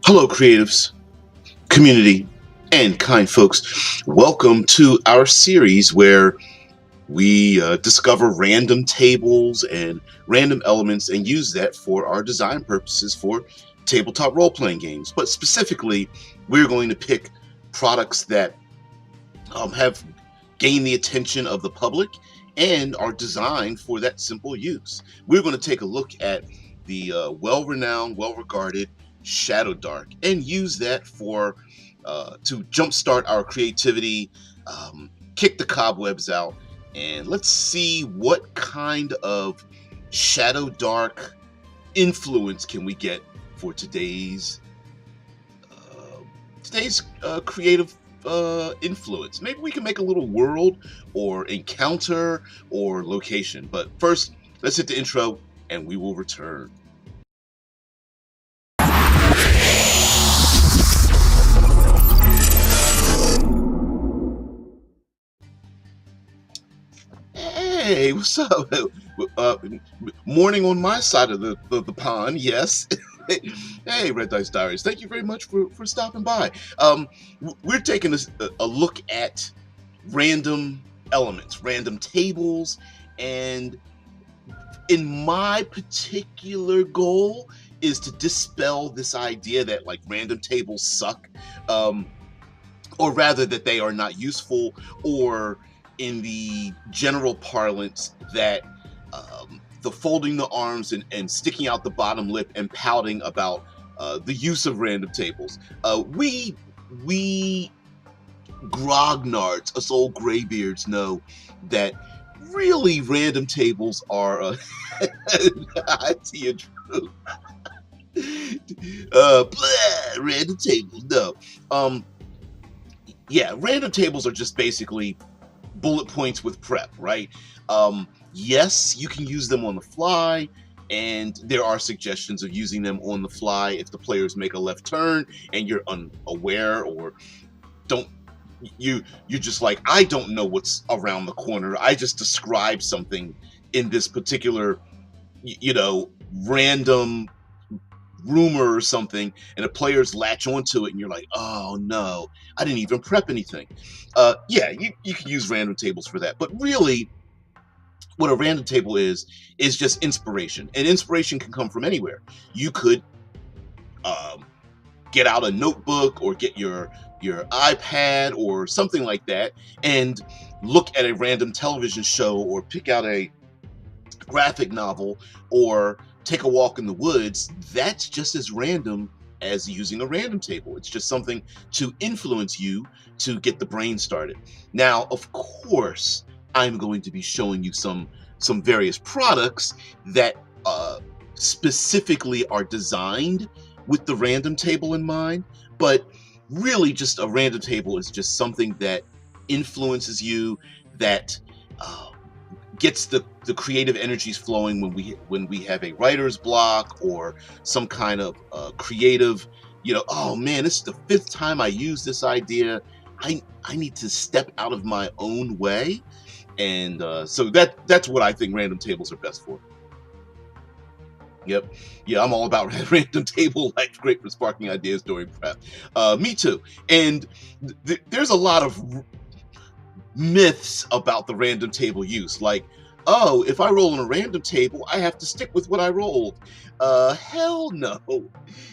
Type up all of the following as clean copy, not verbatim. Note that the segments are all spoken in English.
Hello, creatives, community, and kind folks. Welcome to our series where we discover random tables and random elements and use that for our design purposes for tabletop role-playing games. But specifically, we're going to pick products that have gained the attention of the public and are designed for that simple use. We're going to take a look at the well-renowned, well-regarded Shadowdark and use that for to jumpstart our creativity, kick the cobwebs out, and let's see what kind of Shadowdark influence can we get for today's creative influence. Maybe we can make a little world or encounter or location. But first, let's hit the intro and we will return. Hey, what's up? Morning on my side of the pond, yes. Hey, Red Dice Diaries, thank you very much for stopping by. We're taking a look at random elements, random tables, and in my particular goal is to dispel this idea that like random tables suck, or rather that they are not useful, or in the general parlance that the folding the arms and sticking out the bottom lip and pouting about the use of random tables. We grognards, us old graybeards, know that really random tables are I see it true. Random tables, no. Yeah, random tables are just basically bullet points with prep, right? Yes, you can use them on the fly, and there are suggestions of using them on the fly if the players make a left turn and you're unaware, or don't you're just like, I don't know what's around the corner. I just described something in this particular, random rumor or something, and the players latch onto it and you're like, oh no, I didn't even prep anything. Yeah, you can use random tables for that, but really what a random table is just inspiration, and inspiration can come from anywhere. You could get out a notebook or get your iPad or something like that and look at a random television show, or pick out a graphic novel, or take a walk in the woods. That's just as random as using a random table. It's just something to influence you to get the brain started. Now, of course, I'm going to be showing you some various products that specifically are designed with the random table in mind, but really just a random table is just something that influences you, that uh, gets the creative energies flowing when we have a writer's block or some kind of creative, oh man, this is the fifth time I use this idea. I need to step out of my own way, and so that's what I think random tables are best for. Yep. Yeah, I'm all about random table. Life's great for sparking ideas during prep. Me too. And there's a lot of myths about the random table use, like, oh, if I roll on a random table, I have to stick with what I rolled. Hell no.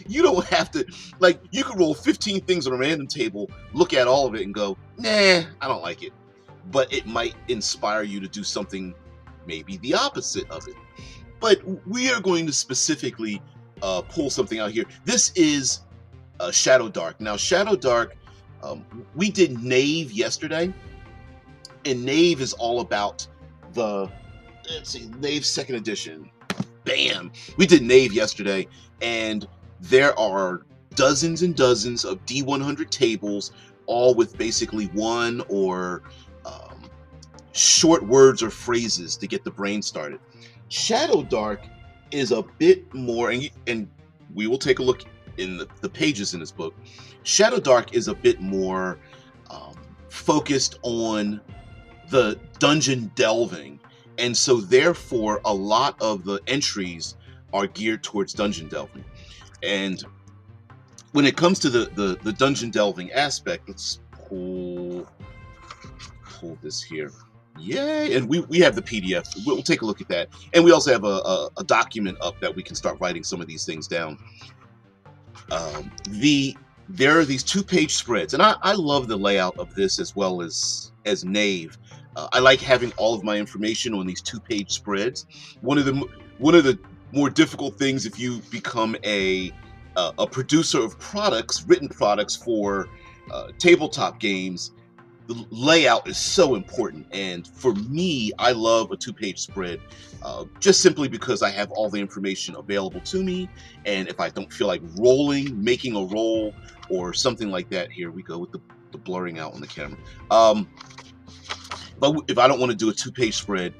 You don't have to. Like, you can roll 15 things on a random table, look at all of it and go, nah, I don't like it. But it might inspire you to do something maybe the opposite of it. But we are going to specifically pull something out here. This is Shadowdark. Now, Shadowdark, we did Knave yesterday, and Knave is all about the, let's see, Knave second edition. Bam! We did Knave yesterday, and there are dozens and dozens of D100 tables, all with basically one or short words or phrases to get the brain started. Shadowdark is a bit more, and we will take a look in the pages in this book. Shadowdark is a bit more focused on the dungeon delving, and so therefore a lot of the entries are geared towards dungeon delving. And when it comes to the dungeon delving aspect, let's pull this here. Yay! And we have the PDF. We'll take a look at that. And we also have a document up that we can start writing some of these things down. There are these 2-page spreads, and I love the layout of this as well as Knave. I like having all of my information on these 2-page spreads. One of the more difficult things if you become a producer of products, written products for tabletop games, the layout is so important. And for me, I love a 2-page spread, just simply because I have all the information available to me. And if I don't feel like making a roll or something like that, here we go with the blurring out on the camera. But if I don't want to do a 2-page spread,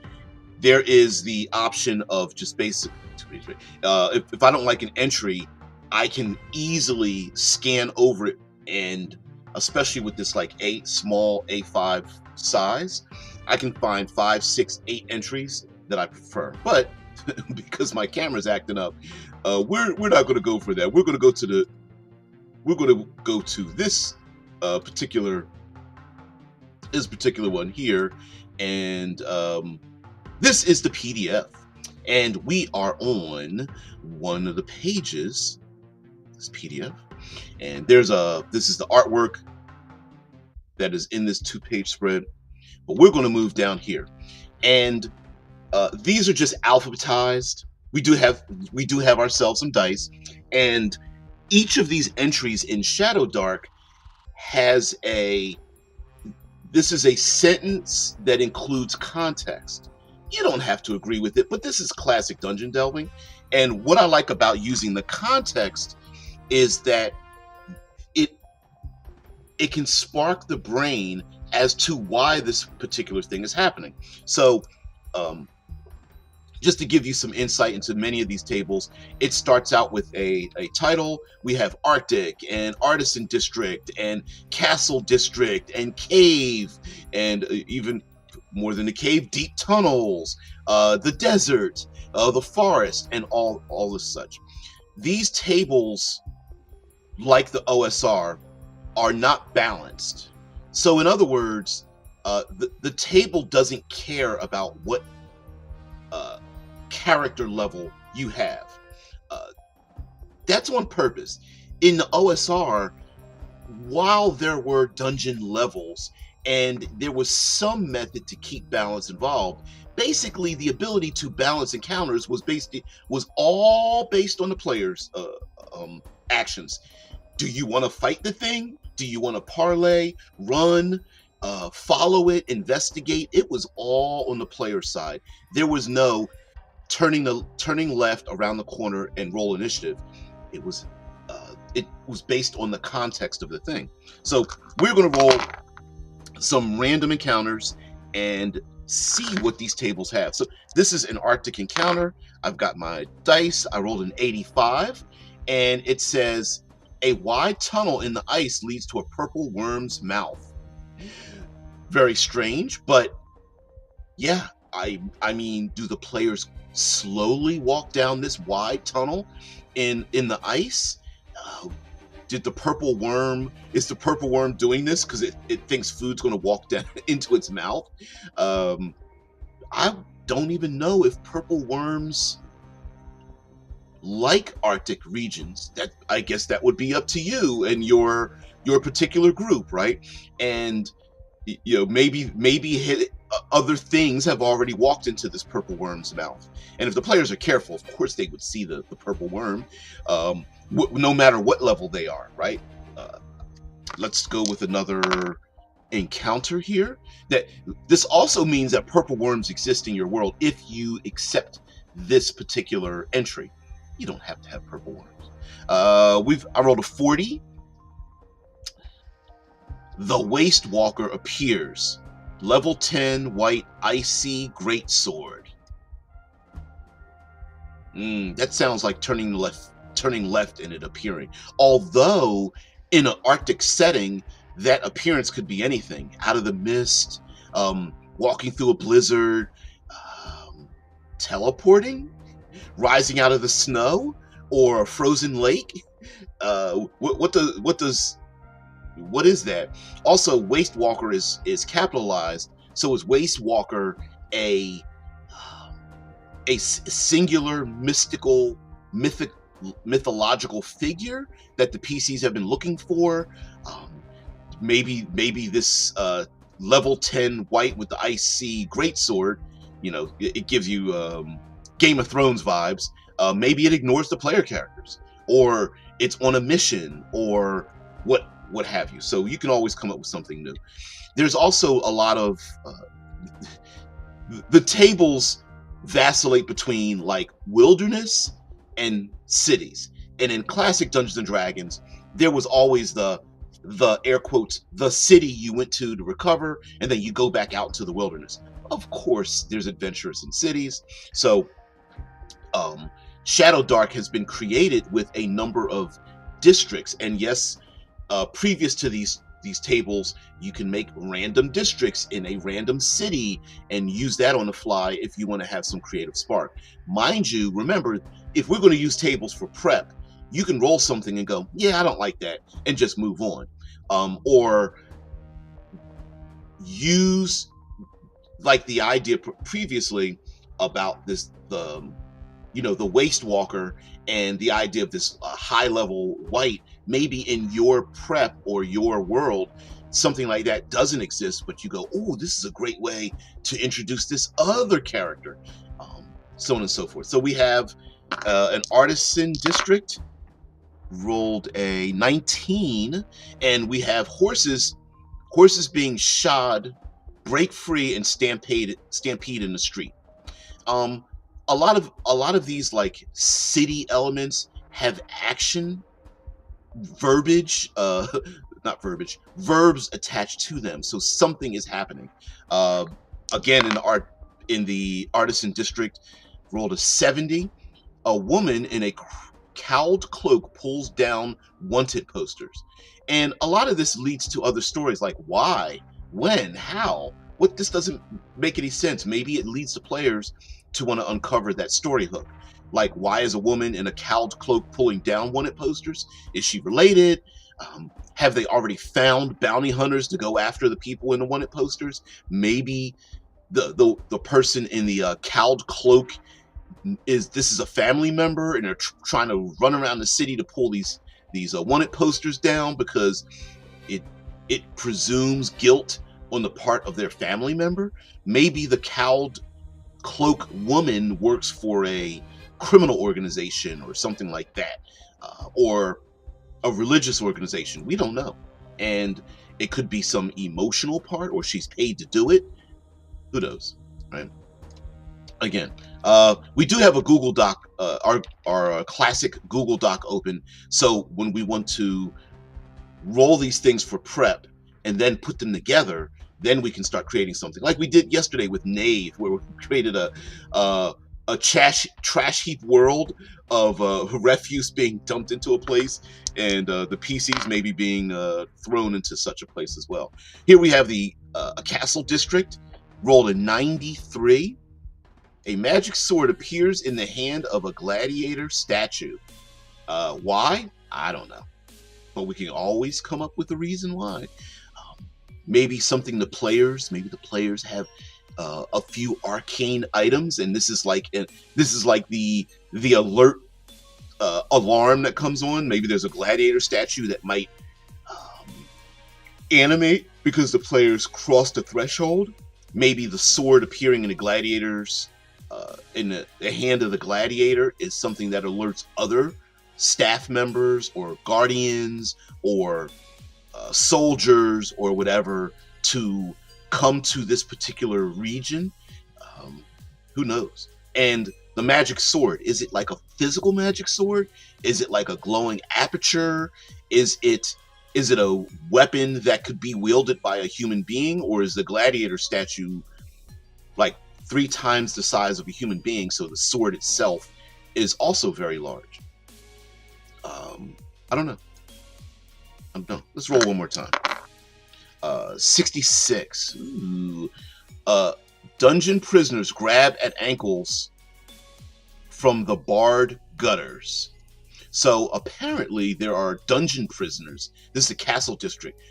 there is the option of just basic 2-page spread. If I don't like an entry, I can easily scan over it, and especially with this like small A5 size, I can find 5, 6, 8 entries that I prefer. But because my camera's acting up, we're not going to go for that. We're going to go to this particular one here, and this is the PDF, and we are on one of the pages. This PDF. And this is the artwork that is in this 2-page spread. But we're going to move down here, and these are just alphabetized. We do have ourselves some dice, and each of these entries in Shadowdark has this is a sentence that includes context. You don't have to agree with it, but this is classic dungeon delving. And what I like about using the context is that it can spark the brain as to why this particular thing is happening. So just to give you some insight into many of these tables, it starts out with a title. We have Arctic and Artisan District and Castle District and Cave, and even more than the cave, deep tunnels, the desert, the forest, and all this such. These tables, like the OSR, are not balanced. So in other words, the table doesn't care about what character level you have. That's on purpose. In the OSR, while there were dungeon levels and there was some method to keep balance involved, basically the ability to balance encounters was all based on the player's actions. Do you want to fight the thing? Do you want to parlay, run, follow it, investigate? It was all on the player's side. There was no turning left around the corner and roll initiative. It was based on the context of the thing. So we're going to roll some random encounters and see what these tables have. So this is an Arctic encounter. I've got my dice. I rolled an 85, and it says, a wide tunnel in the ice leads to a purple worm's mouth. Very strange, but yeah, I mean, do the players slowly walk down this wide tunnel in the ice? Is the purple worm doing this because it thinks food's going to walk down into its mouth? I don't even know if purple worms like Arctic regions. That, I guess that would be up to you and your particular group, right? And you know, maybe other things have already walked into this purple worm's mouth. And if the players are careful, of course they would see the purple worm, no matter what level they are, right? Let's go with another encounter here. That this also means that purple worms exist in your world if you accept this particular entry. You don't have to have purple worms. I rolled a 40. The Waste Walker appears. Level 10 white icy greatsword. That sounds like turning left and it appearing. Although in an Arctic setting, that appearance could be anything. Out of the mist, walking through a blizzard, teleporting, rising out of the snow, or a frozen lake. What is that? Also, Waste Walker is capitalized. So is Waste Walker a singular mythic mythological figure that the PCs have been looking for? Um, maybe this level 10 white with the Ice Sea greatsword, it gives you Game of Thrones vibes. Maybe it ignores the player characters, or it's on a mission, or what have you. So you can always come up with something new. There's also a lot of the tables vacillate between like wilderness and cities. And in classic Dungeons and Dragons, there was always the air quotes the city you went to recover, and then you go back out to the wilderness. Of course, there's adventurers in cities. So Shadowdark has been created with a number of districts, and yes, previous to these tables, you can make random districts in a random city and use that on the fly if you want to have some creative spark. Mind you, remember, if we're going to use tables for prep, you can roll something and go, yeah, I don't like that, and just move on. Or use like the idea previously about the Waste Walker, and the idea of this high level white. Maybe in your prep or your world, something like that doesn't exist, but you go, oh, this is a great way to introduce this other character, so on and so forth. So we have an artisan district, rolled a 19, and we have horses being shod, break free, and stampede in the street. A lot of these like city elements have action verbs attached to them, so something is happening. Again, in the artisan district, rolled a 70. A woman in a cowled cloak pulls down wanted posters, and a lot of this leads to other stories like why, when, how. What This doesn't make any sense. Maybe it leads to players to want to uncover that story hook. Like, why is a woman in a cowled cloak pulling down wanted posters? Is she related? Have they already found bounty hunters to go after the people in the wanted posters? Maybe the person in the cowled cloak is a family member, and they're trying to run around the city to pull these wanted posters down because it presumes guilt on the part of their family member. Maybe the cowled cloak woman works for a criminal organization or something like that, or a religious organization. We don't know, and it could be some emotional part, or she's paid to do it. Who knows, right? Again, we do have a Google Doc, our classic Google Doc open. So when we want to roll these things for prep and then put them together, then we can start creating something like we did yesterday with Knave, where we created a trash heap world of refuse being dumped into a place, and the PCs maybe being thrown into such a place as well. Here we have a castle district, rolled a 93. A magic sword appears in the hand of a gladiator statue. Why? I don't know, but we can always come up with a reason why. Maybe the players have a few arcane items, and this is like the alert alarm that comes on. Maybe there's a gladiator statue that might animate because the players crossed a threshold. Maybe the sword appearing in the gladiator's in the hand of the gladiator is something that alerts other staff members or guardians or soldiers or whatever to come to this particular region. Who knows? And the magic sword, is it like a physical magic sword? Is it like a glowing aperture? Is it a weapon that could be wielded by a human being, or is the gladiator statue like 3 times the size of a human being, so the sword itself is also very large? I don't know. Let's roll one more time. 66. Ooh. Dungeon prisoners grab at ankles from the barred gutters. So apparently there are dungeon prisoners. This is a castle district.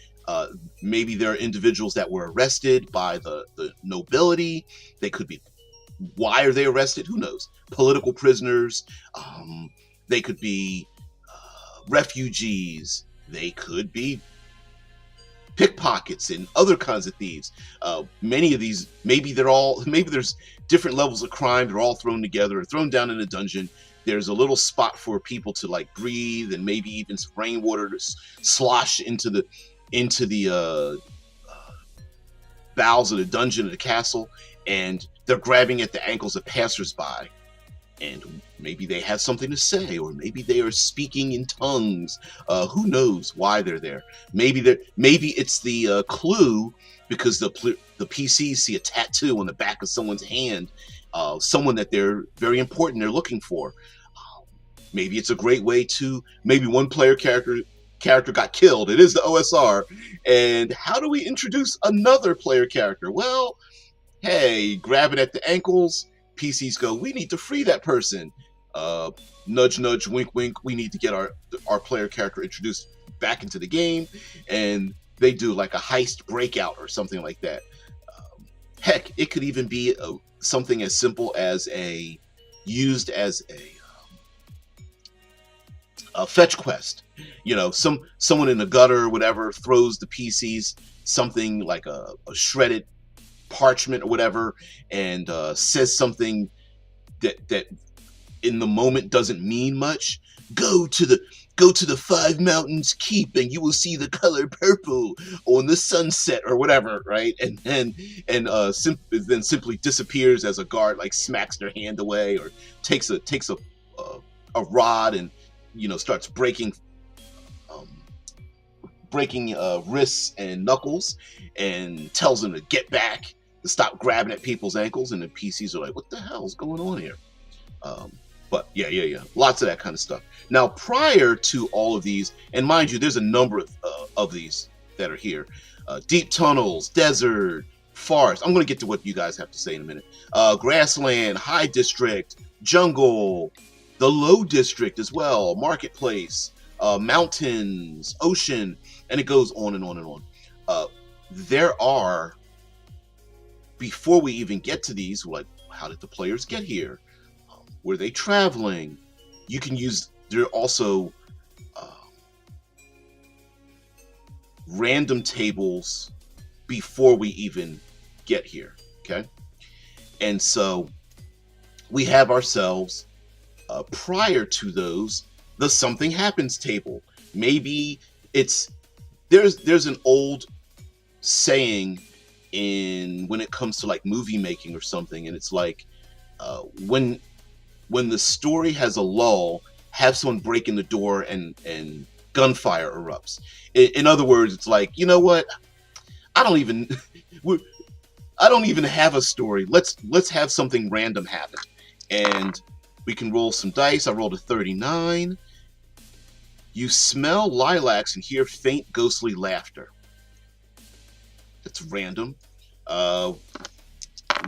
Maybe there are individuals that were arrested by the nobility. They could be, why are they arrested? Who knows? Political prisoners. They could be refugees. They could be pickpockets and other kinds of thieves. Many of these, maybe there's different levels of crime. They're all thrown together or thrown down in a dungeon. There's a little spot for people to like breathe, and maybe even some rainwater to slosh into the bowels of the dungeon of the castle, and they're grabbing at the ankles of passersby. And maybe they have something to say, or maybe they are speaking in tongues. Who knows why they're there? Maybe it's the clue because the PCs see a tattoo on the back of someone's hand, someone that they're very important they're looking for. Maybe it's a great way to, maybe one player character got killed. It is the OSR, and how do we introduce another player character? Well, hey, grab it at the ankles. PCs go, we need to free that person. Nudge, nudge, wink, wink. We need to get our player character introduced back into the game, and they do like a heist breakout or something like that. Heck, it could even be something as simple as used as a fetch quest. You know, someone in the gutter or whatever throws the PCs something like a shredded parchment or whatever, and says something that in the moment doesn't mean much. Go to the Five Mountains Keep and you will see the color purple on the sunset or whatever, right? And then simply disappears as a guard like smacks their hand away, or takes a rod and starts breaking wrists and knuckles, and tells them to get back, to stop grabbing at people's ankles, and the PCs are like, what the hell's going on here? But yeah, lots of that kind of stuff. Now, prior to all of these, and mind you, there's a number of these that are here. Deep tunnels, desert, forest. I'm going to get to what you guys have to say in a minute. Grassland, high district, jungle, the low district as well, marketplace, mountains, ocean, and it goes on and on and on. There are, before we even get to these, like, how did the players get here? Were they traveling? You can use, there are also random tables before we even get here, okay? And so we have ourselves, prior to those, the something happens table. Maybe there's an old saying when it comes to like movie making or something, and it's like, when the story has a lull, have someone break in the door and gunfire erupts. In other words, it's like, you know what? I don't even have a story. Let's have something random happen, and we can roll some dice. I rolled a 39. You smell lilacs and hear faint ghostly laughter. That's random.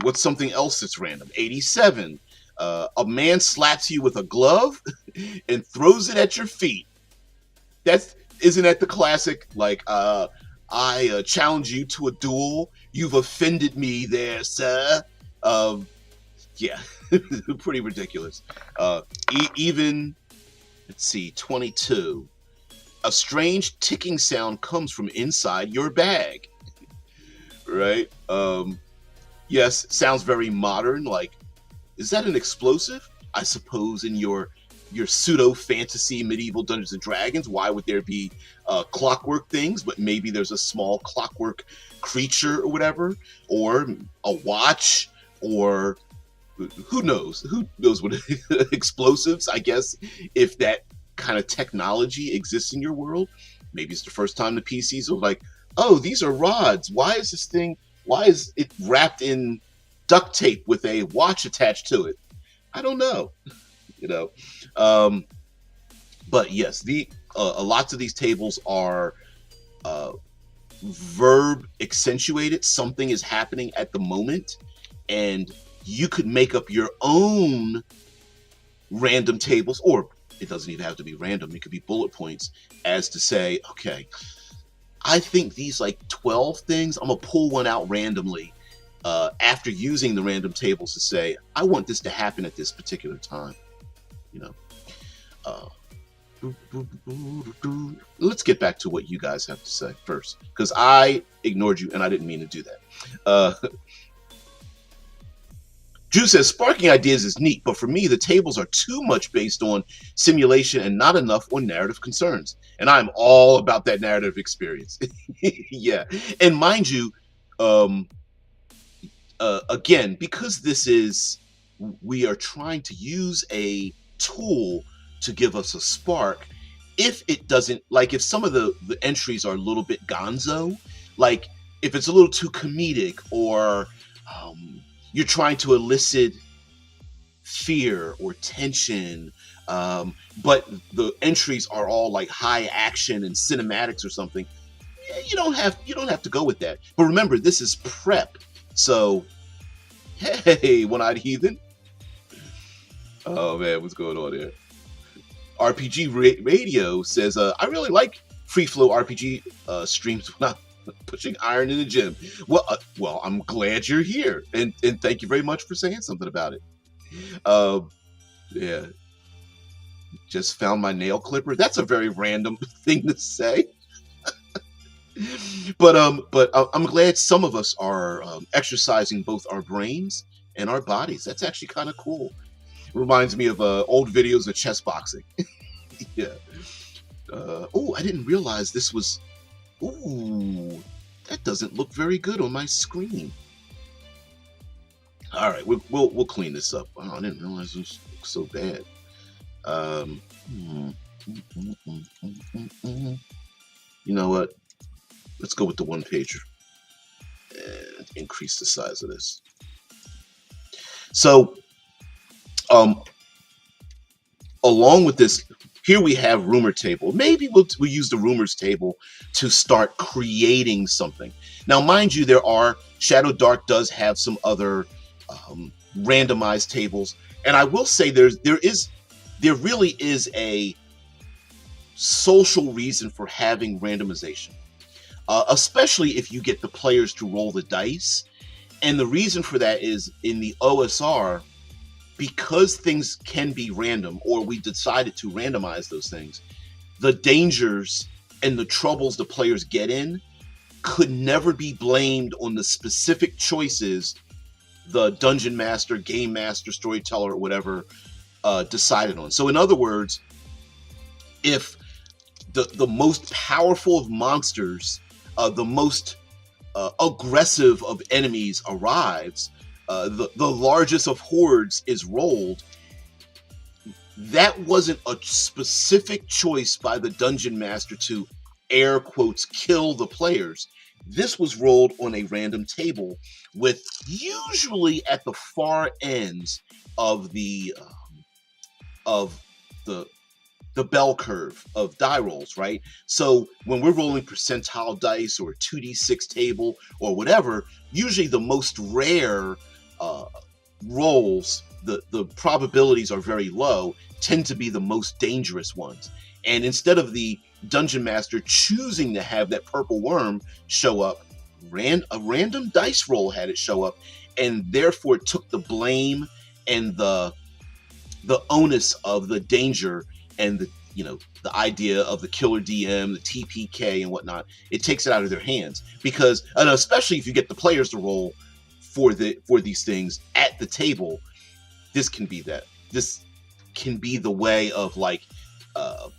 What's something else that's random? 87. A man slaps you with a glove and throws it at your feet. Isn't that the classic? Like, I challenge you to a duel. You've offended me there, sir. Yeah, pretty ridiculous. Even, let's see, 22. A strange ticking sound comes from inside your bag. Right? Yes, sounds very modern. Like, is that an explosive? I suppose in your pseudo fantasy medieval Dungeons and Dragons, why would there be clockwork things? But maybe there's a small clockwork creature or whatever, or a watch, or who knows? Who knows what explosives? I guess if that kind of technology exists in your world, maybe it's the first time the PCs are like, oh, these are rods. Why is it wrapped in duct tape with a watch attached to it? I don't know. But yes, lots of these tables are verb accentuated. Something is happening at the moment, and you could make up your own random tables, or it doesn't even have to be random. It could be bullet points as to say, okay, I think these like 12 things, I'm gonna pull one out randomly after using the random tables to say, I want this to happen at this particular time. You know, let's get back to what you guys have to say first, because I ignored you and I didn't mean to do that. Drew says, sparking ideas is neat, but for me, the tables are too much based on simulation and not enough on narrative concerns. And I'm all about that narrative experience. Yeah. And mind you, again, because we are trying to use a tool to give us a spark, if it doesn't, like if some of the entries are a little bit gonzo, like if it's a little too comedic, or you're trying to elicit fear or tension, but the entries are all like high action and cinematics or something, you don't have to go with that. But remember, this is prep. So, hey, one-eyed heathen. Oh man, what's going on there? RPG Radio says, I really like free flow RPG streams when I'm pushing iron in the gym. Well, I'm glad you're here, and thank you very much for saying something about it. Yeah, just found my nail clipper. That's a very random thing to say. But I'm glad some of us are exercising both our brains and our bodies. That's actually kind of cool. Reminds me of old videos of chess boxing. Yeah. Oh, I didn't realize this was. Ooh, that doesn't look very good on my screen. All right, we'll clean this up. Oh, I didn't realize this looked so bad. You know what? Let's go with the one pager and increase the size of this. So, along with this, here we have rumor table. Maybe we'll use the rumors table to start creating something. Now, mind you, Shadowdark does have some other randomized tables, and I will say there really is a social reason for having randomization, especially if you get the players to roll the dice. And the reason for that is in the OSR, because things can be random, or we decided to randomize those things, the dangers and the troubles the players get in could never be blamed on the specific choices the dungeon master, game master, storyteller, or whatever decided on. So in other words, if the most powerful of monsters, the most aggressive of enemies arrives, the largest of hordes is rolled, that wasn't a specific choice by the dungeon master to, air quotes, kill the players. This was rolled on a random table, with usually at the far ends of the bell curve of die rolls, right? So when we're rolling percentile dice or a 2d6 table or whatever, usually the most rare rolls, the probabilities are very low, tend to be the most dangerous ones. And instead of the dungeon master choosing to have that purple worm show up, a random dice roll had it show up, and therefore it took the blame and the onus of the danger and the idea of the killer DM, the TPK and whatnot. It takes it out of their hands, because, and especially if you get the players to roll for these things at the table, this can be the way of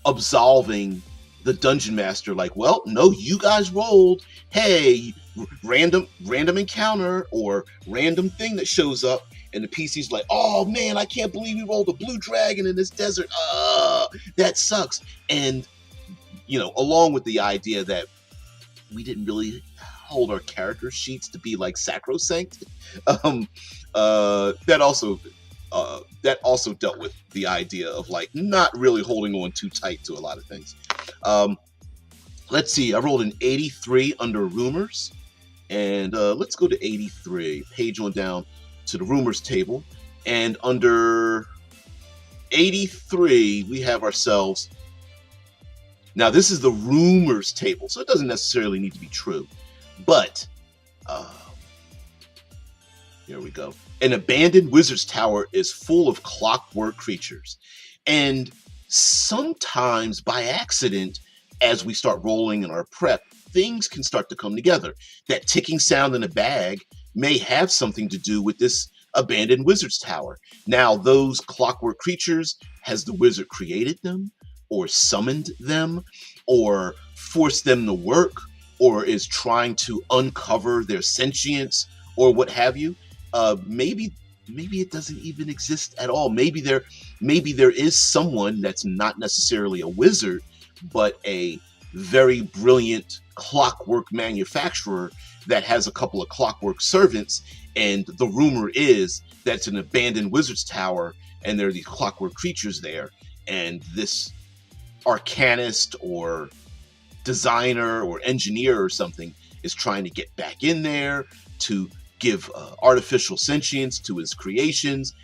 absolving the dungeon master. Like, well, no, you guys rolled. Hey, random encounter or random thing that shows up, and the PC's like, oh man, I can't believe we rolled a blue dragon in this desert. That sucks. And along with the idea that we didn't really hold our character sheets to be like sacrosanct, that also dealt with the idea of not really holding on too tight to a lot of things. Let's see, I rolled an 83 under rumors, and let's go to 83, page on down to the rumors table, and under 83, we have ourselves. Now, this is the rumors table, so it doesn't necessarily need to be true. But, here we go. An abandoned wizard's tower is full of clockwork creatures. And sometimes by accident, as we start rolling in our prep, things can start to come together. That ticking sound in a bag may have something to do with this abandoned wizard's tower. Now, those clockwork creatures, has the wizard created them, or summoned them, or forced them to work, or is trying to uncover their sentience, or what have you? Maybe it doesn't even exist at all. Maybe there is someone that's not necessarily a wizard, but a very brilliant clockwork manufacturer that has a couple of clockwork servants, and the rumor is that it's an abandoned wizard's tower and there are these clockwork creatures there, and this arcanist or designer or engineer or something is trying to get back in there to give artificial sentience to his creations.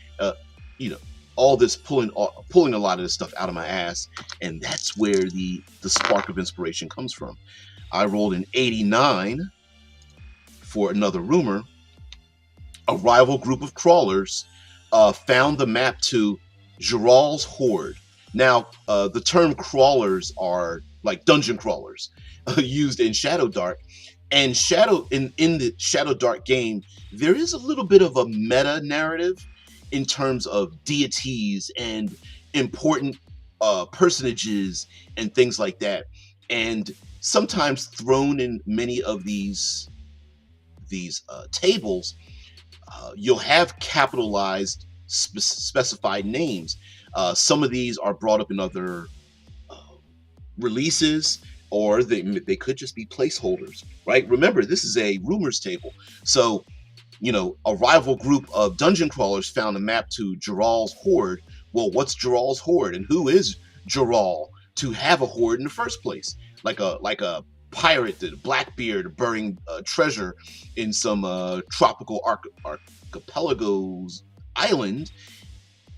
All this pulling a lot of this stuff out of my ass, and that's where the spark of inspiration comes from. I rolled an 89 for another rumor. A rival group of crawlers found the map to Geral's Hoard. Now, the term crawlers are like dungeon crawlers used in Shadowdark. And in the Shadowdark game, there is a little bit of a meta narrative in terms of deities and important personages and things like that. And sometimes thrown in many of these tables, you'll have capitalized specified names. Some of these are brought up in other releases, or they could just be placeholders, right? Remember, this is a rumors table. So, a rival group of dungeon crawlers found a map to Geral's Hoard. Well, what's Geral's Hoard, and who is Geral to have a hoard in the first place? Like a pirate, the Blackbeard, burying treasure in some tropical archipelago's island.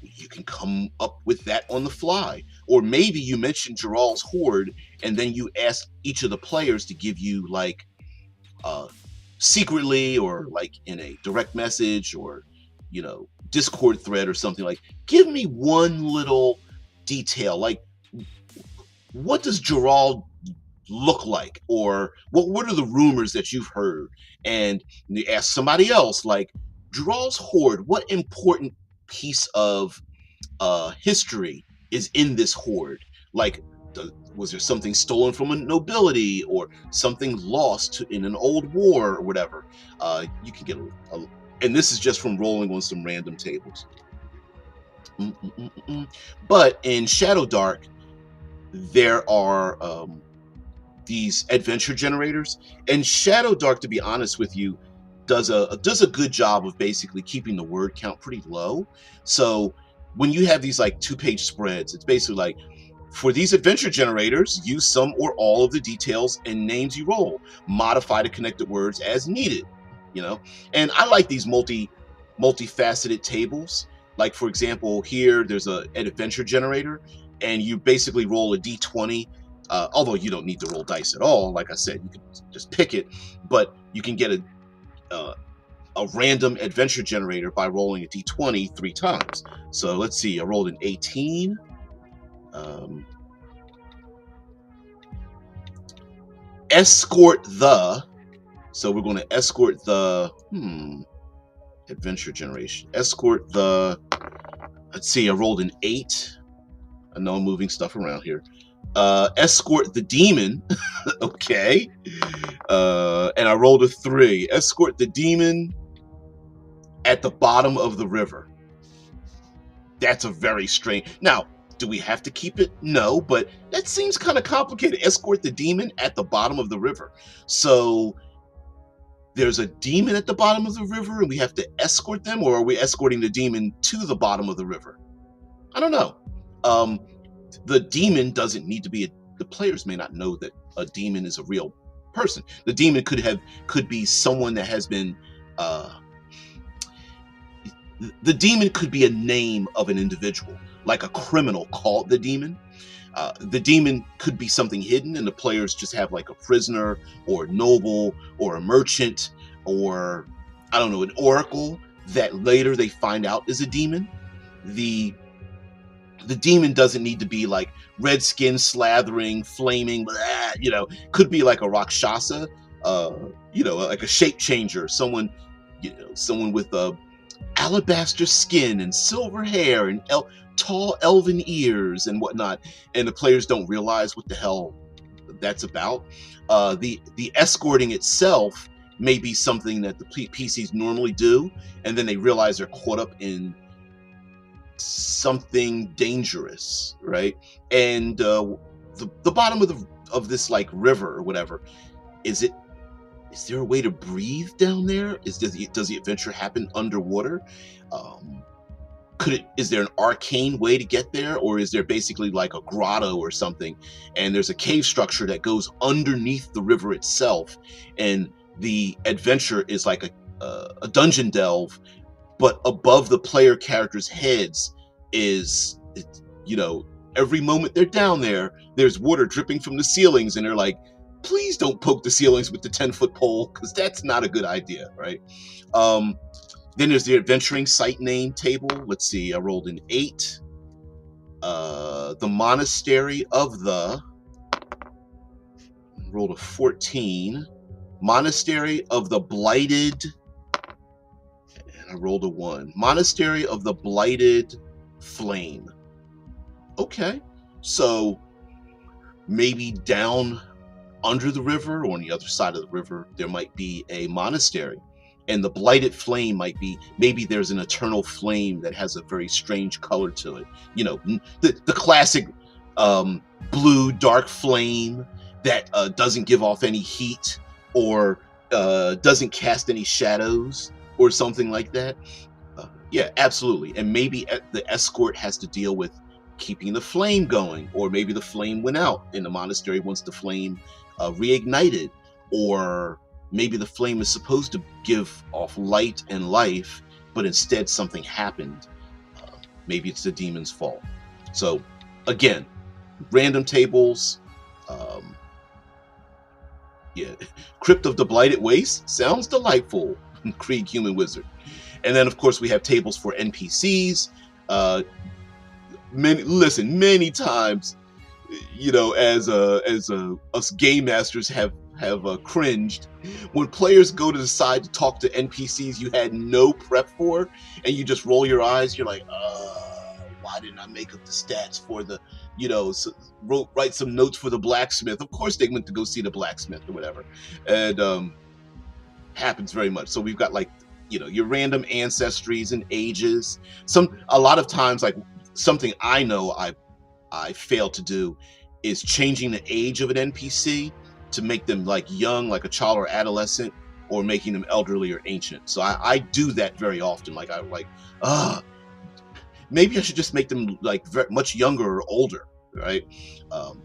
You can come up with that on the fly. Or maybe you mention Geral's Hoard, and then you ask each of the players to give you, like, secretly, or like in a direct message, or Discord thread or something, like, give me one little detail, like, what does Geral look like, or what are the rumors that you've heard? And you ask somebody else, like, Geral's Hoard, what important piece of history is in this hoard? Like, was there something stolen from a nobility, or something lost in an old war, or whatever? You can get and this is just from rolling on some random tables. But in Shadowdark, there are these adventure generators, and Shadowdark, to be honest with you, does a good job of basically keeping the word count pretty low. So when you have these like 2-page spreads, it's basically like, for these adventure generators, use some or all of the details and names you roll. Modify the connected words as needed. And I like these multifaceted tables. Like, for example, here there's an adventure generator, and you basically roll a d20. Although you don't need to roll dice at all. Like I said, you can just pick it, but you can get a random adventure generator by rolling a d20 3 times. So let's see, I rolled an 18. Escort the, so we're going to escort the adventure generation. Escort the, let's see, I rolled an 8. I know I'm moving stuff around here. Escort the demon. Okay. And I rolled a 3. Escort the demon at the bottom of the river. That's a very strange. Now, do we have to keep it? No, but that seems kind of complicated. Escort the demon at the bottom of the river. So there's a demon at the bottom of the river, and we have to escort them, or are we escorting the demon to the bottom of the river? I don't know. The demon doesn't need to be the players may not know that a demon is a real person. The demon could be someone that has been the demon could be a name of an individual. like a criminal called the demon. The demon could be something hidden, and the players just have like a prisoner or a noble or a merchant or, I don't know, an oracle that later they find out is a demon. The demon doesn't need to be like red skin, slathering, flaming, blah, you know, could be like a Rakshasa, you know, like a shape changer, someone, you know, someone with a alabaster skin and silver hair and tall elven ears and whatnot, and the players don't realize what the hell that's about. The escorting itself may be something that the PCs normally do, and then they realize they're caught up in something dangerous, right? And the bottom of this like river or whatever, is there a way to breathe down there? Does the adventure happen underwater? Is there an arcane way to get there, or is there basically like a grotto or something, and there's a cave structure that goes underneath the river itself, and the adventure is like a dungeon delve, but above the player characters' heads is, you know, every moment they're down there, there's water dripping from the ceilings, and they're like, please don't poke the ceilings with the 10-foot pole, because that's not a good idea, right? Then there's the adventuring site name table. Let's see, I rolled an 8. The monastery of the, rolled a 14. Monastery of the Blighted, and I rolled a 1. Monastery of the Blighted Flame. Okay, so maybe down under the river or on the other side of the river, there might be a monastery. And the Blighted Flame might be, maybe there's an eternal flame that has a very strange color to it. You know, the classic blue dark flame that doesn't give off any heat or doesn't cast any shadows or something like that. Yeah, absolutely. And maybe the escort has to deal with keeping the flame going, or maybe the flame went out in the monastery once the flame reignited, or maybe the flame is supposed to give off light and life, but instead something happened. Maybe it's the demon's fault. So again, random tables. Yeah, Crypt of the Blighted Waste sounds delightful. Krieg Human Wizard. And then of course we have tables for NPCs. Many times, you know, as us game masters have cringed when players go to decide to talk to NPCs you had no prep for, and you just roll your eyes. You're like, why didn't I make up the stats for the, you know, write some notes for the blacksmith? Of course they went to go see the blacksmith or whatever. And happens very much. So we've got, like, you know, your random ancestries and ages. A lot of times, like, something I know I fail to do is changing the age of an NPC to make them like young, like a child or adolescent, or making them elderly or ancient. So I do that very often. Like, maybe I should just make them like very much younger or older, right?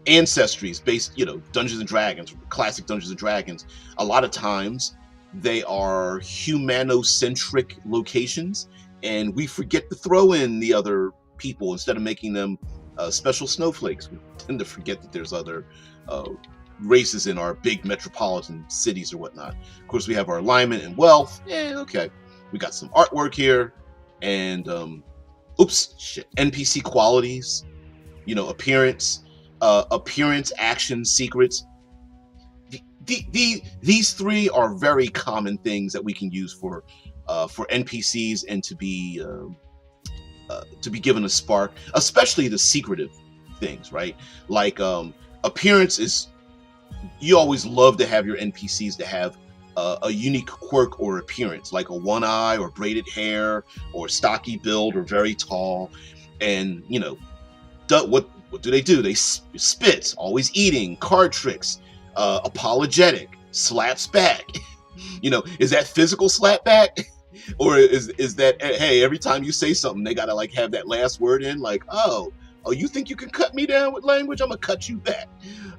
Ancestries based, you know, Dungeons and Dragons, classic Dungeons and Dragons. A lot of times they are humanocentric locations, and we forget to throw in the other people instead of making them special snowflakes. We tend to forget that there's other races in our big metropolitan cities or whatnot. Of course, we have our alignment and wealth. Yeah, okay. We got some artwork here, and NPC qualities. You know, appearance, action, secrets. These three are very common things that we can use for NPCs, and to be given a spark, especially the secretive things, right? Like appearance is, you always love to have your NPCs to have a unique quirk or appearance, like a one eye or braided hair or stocky build or very tall. And, you know, what do? They spit, always eating, card tricks, apologetic, slaps back. You know, is that physical slap back? Or is that, hey, every time you say something, they gotta like have that last word in, like, oh, you think you can cut me down with language? I'm gonna cut you back.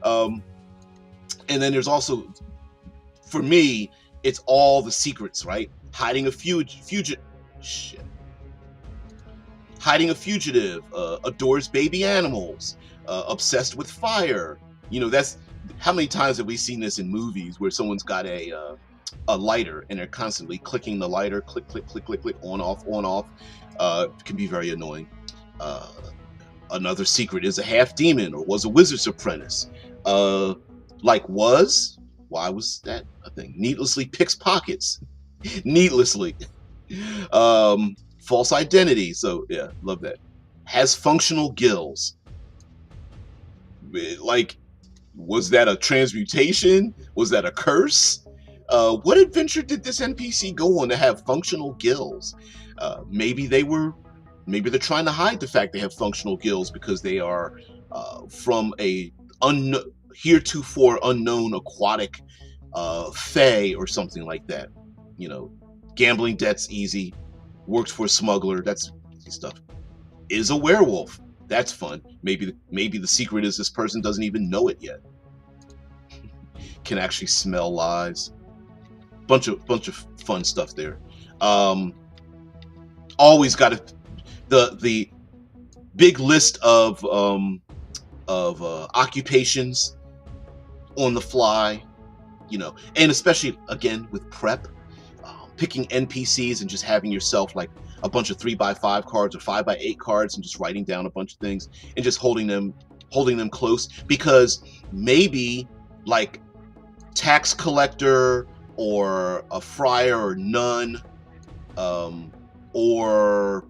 And then there's also, for me, it's all the secrets, right? Hiding a fugitive. Shit. hiding a fugitive, adores baby animals, obsessed with fire. That's how many times have we seen this in movies where someone's got a lighter and they're constantly clicking the lighter, click, click, click, click, click, on, off, on, off. Can be very annoying. Uh, Another secret is a half demon or was a wizard's apprentice. Like why was that a thing? Needlessly picks pockets. Needlessly. False identity. So yeah, love that. Has functional gills. Like, was that a transmutation? Was that a curse? What adventure did this NPC go on to have functional gills? Maybe they're trying to hide the fact they have functional gills because they are from a heretofore unknown aquatic fae or something like that. Gambling debt's easy. Works for a smuggler. That's easy stuff. Is a werewolf. That's fun. Maybe the secret is this person doesn't even know it yet. Can actually smell lies. Bunch of fun stuff there. Always got the big list of occupations on the fly, and especially again with prep, picking NPCs and just having yourself like a bunch of 3x5 cards or 5x8 cards and just writing down a bunch of things and just holding them close, because maybe like tax collector or a friar or nun, or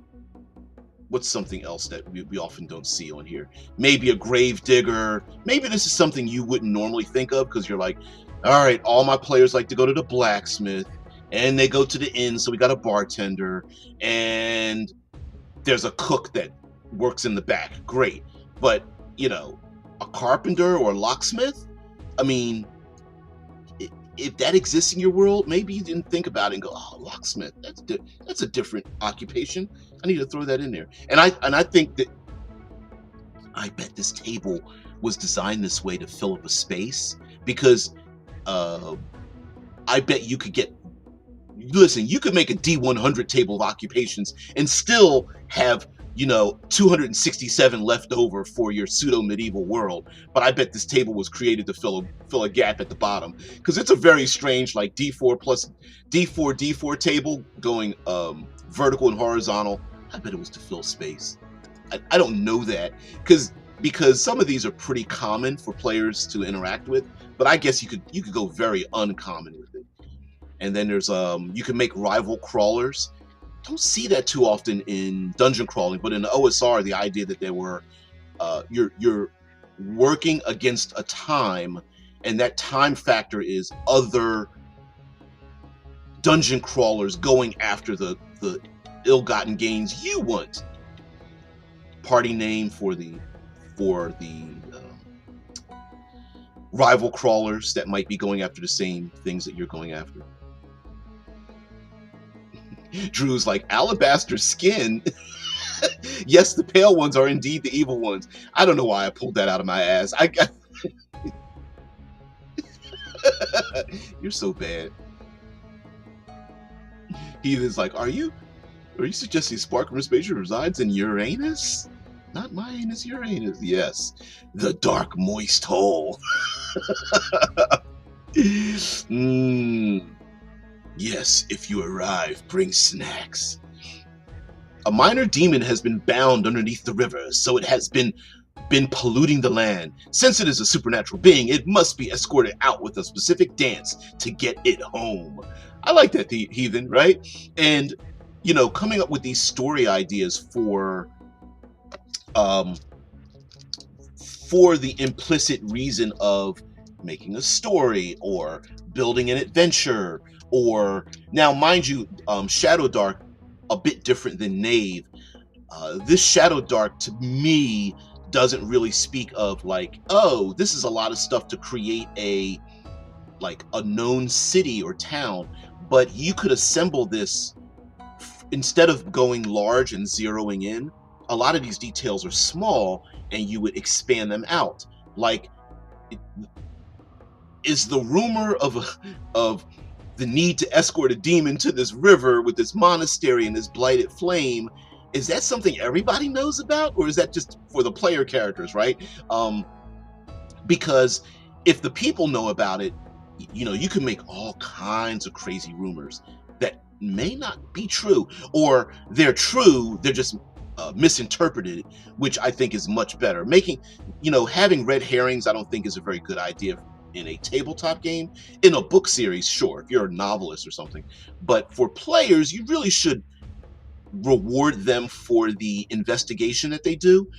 what's something else that we often don't see on here? Maybe a grave digger. Maybe this is something you wouldn't normally think of because you're like, all right, all my players like to go to the blacksmith and they go to the inn, so we got a bartender and there's a cook that works in the back. Great. But, a carpenter or a locksmith? I mean, if that exists in your world, maybe you didn't think about it and go, oh, locksmith, that's a different occupation. I need to throw that in there. And I think that, I bet this table was designed this way to fill up a space, because I bet you could you could make a D100 table of occupations and still have 267 left over for your pseudo medieval world. But I bet this table was created to fill a gap at the bottom, because it's a very strange like D4 plus D4 table going vertical and horizontal. I bet it was to fill space. I don't know that because some of these are pretty common for players to interact with, but I guess you could go very uncommon with it. And then there's you can make rival crawlers. Don't see that too often in dungeon crawling, but in the OSR, the idea that there were you're working against a time, and that time factor is other dungeon crawlers going after the ill-gotten gains you want. Party name for the rival crawlers that might be going after the same things that you're going after. Drew's like, alabaster skin. Yes, the pale ones are indeed the evil ones. I don't know why I pulled that out of my ass. You're so bad. Heathen's like, are you suggesting Sparkle Raspasia resides in Uranus? Not mine, it's Uranus. Yes, the dark moist hole. Yes, if you arrive, bring snacks. A minor demon has been bound underneath the river, so it has been polluting the land. Since it is a supernatural being, it must be escorted out with a specific dance to get it home. I like that, Heathen, right? And, coming up with these story ideas for the implicit reason of making a story or building an adventure, or now mind you, Shadowdark, a bit different than Knave. This Shadowdark to me doesn't really speak of like, oh, this is a lot of stuff to create a known city or town, but you could assemble this instead of going large and zeroing in. A lot of these details are small, and you would expand them out. Like, is the rumor of the need to escort a demon to this river with this monastery and this blighted flame, is that something everybody knows about, or is that just for the player characters, right? Because if the people know about it, you can make all kinds of crazy rumors that may not be true, or they're true, they're just misinterpreted, which I think is much better. Having red herrings, I don't think is a very good idea in a tabletop game. In a book series, sure, if you're a novelist or something, but for players, you really should reward them for the investigation that they do.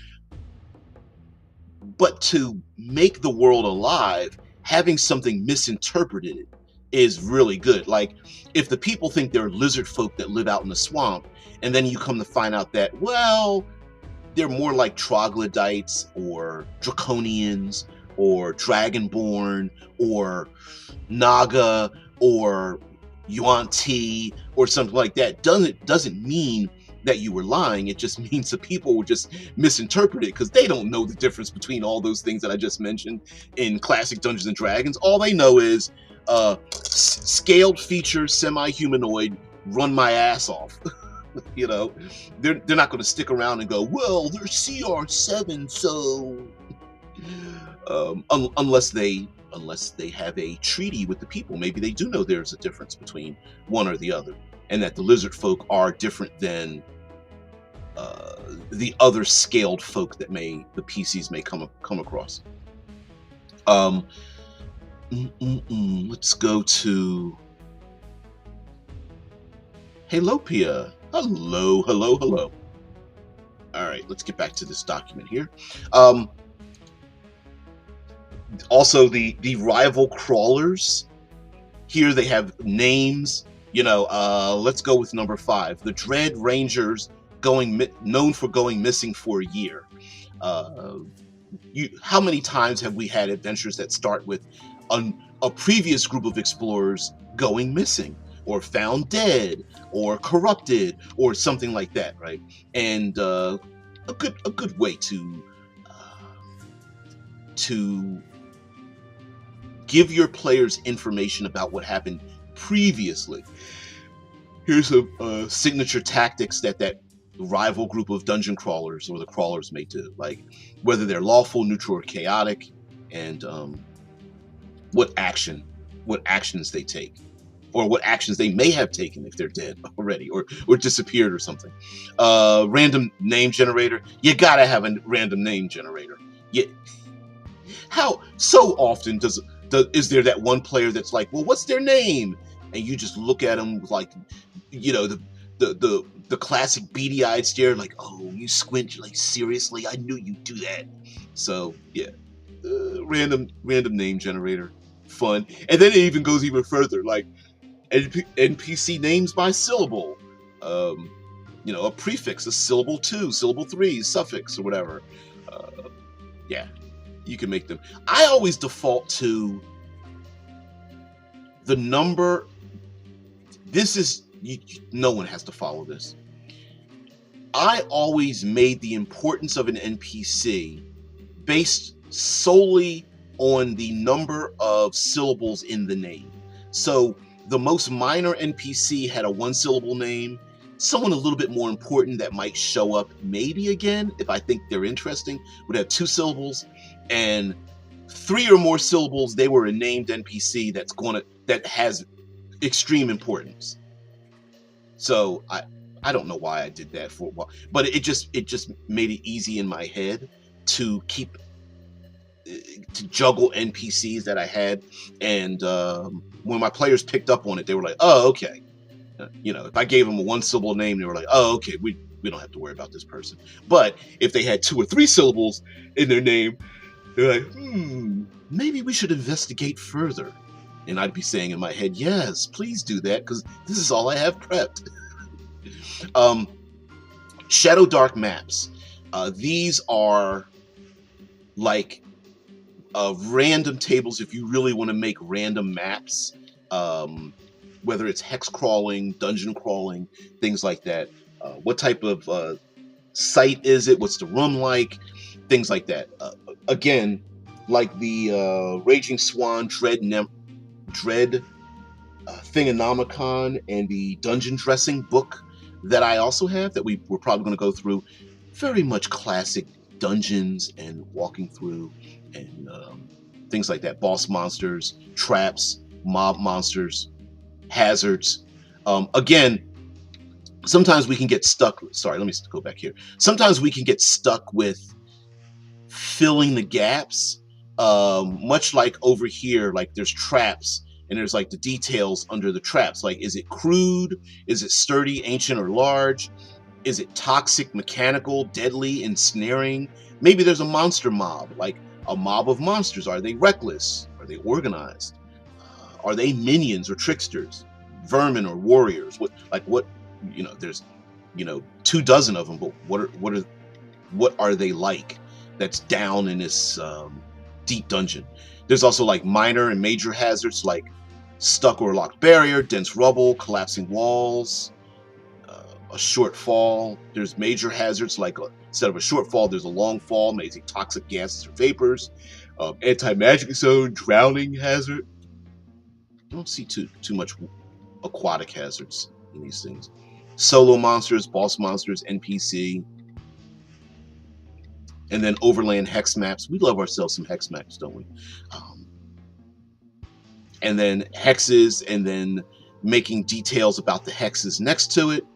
But to make the world alive, having something misinterpreted is really good. Like, if the people think they're lizard folk that live out in the swamp, and then you come to find out that, well, they're more like troglodytes or draconians or dragonborn or naga or yuan-ti or something like that, doesn't mean that you were lying. It just means the people will just misinterpret it because they don't know the difference between all those things that I just mentioned in classic Dungeons and Dragons. All they know is scaled feature, semi-humanoid, run my ass off. They're not going to stick around and go, well, they're CR7, so unless they have a treaty with the people. Maybe they do know there's a difference between one or the other, and that the lizard folk are different than the other scaled folk that the PCs may come across. Let's go to Halopia. Hello. All right, let's get back to this document here. Also, the rival crawlers here, they have names. Let's go with number 5, the Dread Rangers, known for going missing for a year. How many times have we had adventures that start with a previous group of explorers going missing, or found dead, or corrupted, or something like that, right? And a good way to give your players information about what happened previously. Here's a signature tactics that rival group of dungeon crawlers or the crawlers may do, like whether they're lawful, neutral, or chaotic, and what actions they take, or what actions they may have taken if they're dead already or disappeared or something. Random name generator. You gotta have a random name generator. How so often is there that one player that's like, well, what's their name? And you just look at them like, the classic beady-eyed stare, like, oh, you squint, like, seriously, I knew you'd do that. So yeah, random name generator, fun. And then it even goes even further, like NPC names by syllable. A prefix, a syllable 2, syllable 3, suffix, or whatever. Yeah, you can make them. I always default to the number. This is, no one has to follow this. I always made the importance of an NPC based solely on the number of syllables in the name. So the most minor NPC had a 1-syllable name. Someone a little bit more important that might show up maybe again, if I think they're interesting, would have 2 syllables, and 3 or more syllables, they were a named NPC that has extreme importance. So I don't know why I did that for a while, but it just made it easy in my head to juggle NPCs that I had, and when my players picked up on it, they were like, "Oh, okay." If I gave them a 1-syllable name, they were like, "Oh, okay, we don't have to worry about this person." But if they had 2 or 3 syllables in their name, they're like, maybe we should investigate further. And I'd be saying in my head, yes, please do that, because this is all I have prepped. Shadowdark maps. These are like random tables if you really want to make random maps, whether it's hex crawling, dungeon crawling, things like that. What type of site is it? What's the room like? Things like that. Again, like the Raging Swan, Dread Thingonomicon, and the Dungeon Dressing book. that I also have that we're probably going to go through. Very much classic dungeons and walking through and things like that. Boss monsters, traps, mob monsters, hazards. Again, sometimes we can get stuck. Sorry, let me go back here. Sometimes we can get stuck with filling the gaps. Much like over here, like there's traps and there's like the details under the traps. Like, is it crude? Is it sturdy, ancient, or large? Is it toxic, mechanical, deadly, ensnaring? Maybe there's a monster mob, like a mob of monsters. Are they reckless? Are they organized? Are they minions or tricksters? Vermin or warriors? What? There's 24 of them, but what are they like? That's down in this deep dungeon. There's also like minor and major hazards, like stuck or locked barrier, dense rubble, collapsing walls, a short fall. There's major hazards, like instead of a short fall, there's a long fall, maybe toxic gases or vapors. Anti-magic zone, drowning hazard. I don't see too much aquatic hazards in these things. Solo monsters, boss monsters, NPC. And then overland hex maps. We love ourselves some hex maps, don't we? And then hexes, and then making details about the hexes next to it,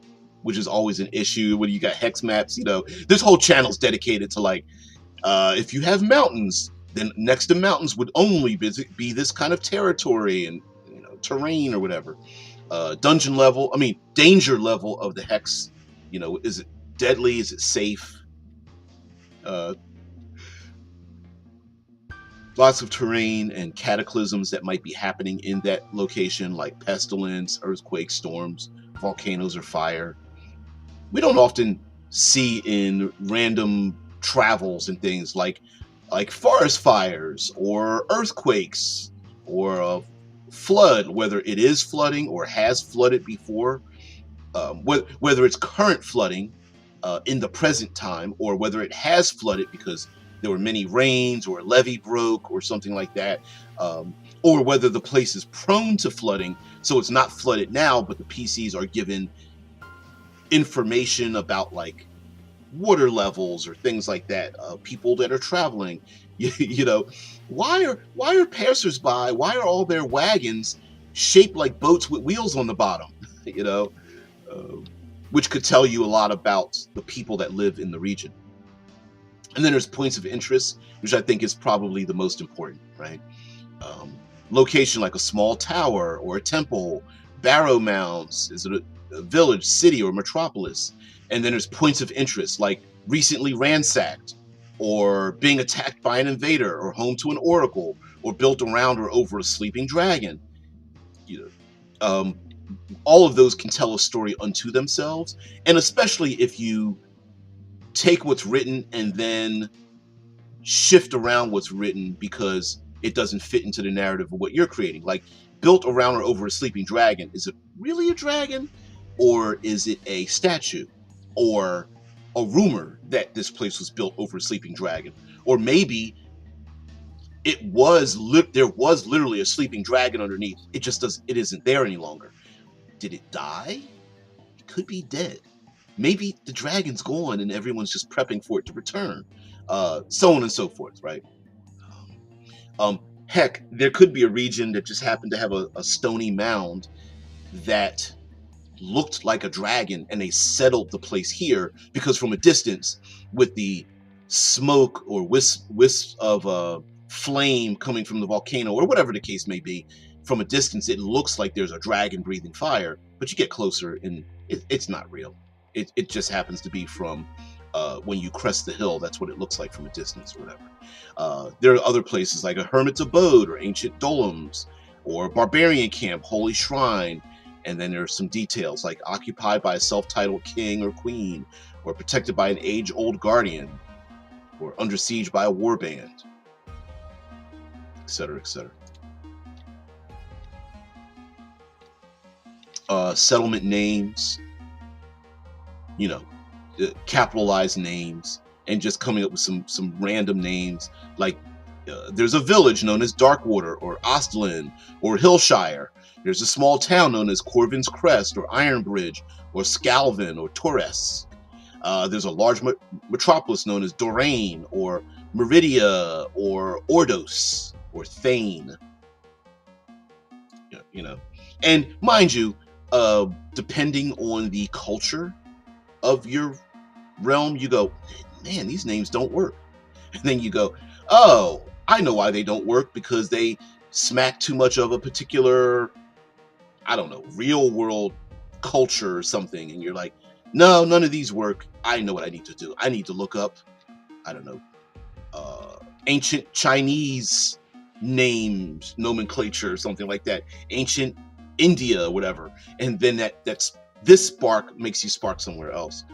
which is always an issue when you got hex maps. This whole channel is dedicated to like, if you have mountains, then next to mountains would only be this kind of territory and terrain or whatever. Dungeon level, danger level of the hex. Is it deadly? Is it safe? Lots of terrain and cataclysms that might be happening in that location, like pestilence, earthquakes, storms, volcanoes, or fire. We don't often see in random travels and things like forest fires or earthquakes or a flood, whether it is flooding or has flooded before, whether it's current flooding in the present time, or whether it has flooded because there were many rains or a levee broke or something like that, or whether the place is prone to flooding, so it's not flooded now, but the PCs are given information about like water levels or things like that. People that are traveling, why are passersby? Why are all their wagons shaped like boats with wheels on the bottom? Which could tell you a lot about the people that live in the region. And then there's points of interest, which I think is probably the most important, right? Location, like a small tower or a temple, barrow mounds, is it a village, city, or metropolis? And then there's points of interest, like recently ransacked, or being attacked by an invader, or home to an oracle, or built around or over a sleeping dragon. All of those can tell a story unto themselves, and especially if you take what's written and then shift around what's written because it doesn't fit into the narrative of what you're creating. Like, built around or over a sleeping dragon. Is it really a dragon? Or is it a statue? Or a rumor that this place was built over a sleeping dragon? Or maybe there was literally a sleeping dragon underneath. It isn't there any longer. Did it die? It could be dead. Maybe the dragon's gone and everyone's just prepping for it to return. So on and so forth, right? Heck, there could be a region that just happened to have a stony mound that looked like a dragon, and they settled the place here because from a distance, with the smoke or wisps of flame coming from the volcano, or whatever the case may be, from a distance it looks like there's a dragon breathing fire, but you get closer and it's not real. It just happens to be from when you crest the hill. That's what it looks like from a distance or whatever. There are other places like a hermit's abode or ancient dolems or barbarian camp, holy shrine. And then there's some details like occupied by a self-titled king or queen, or protected by an age-old guardian, or under siege by a warband, etc., etc. Settlement names, capitalized names, and just coming up with some random names. Like there's a village known as Darkwater or Ostlin or Hillshire. There's a small town known as Corvin's Crest or Ironbridge or Scalvin or Torres. There's a large metropolis known as Doraine or Meridia or Ordos or Thane. You know, and mind you, depending on the culture of your realm, you go, man, these names don't work. And then you go, oh, I know why they don't work, because they smack too much of a particular, I don't know, real world culture or something. And you're like, no, none of these work. I know what I need to do. I need to look up, I don't know, ancient Chinese names, nomenclature, or something like that. Ancient India or whatever. And then this spark makes you spark somewhere else.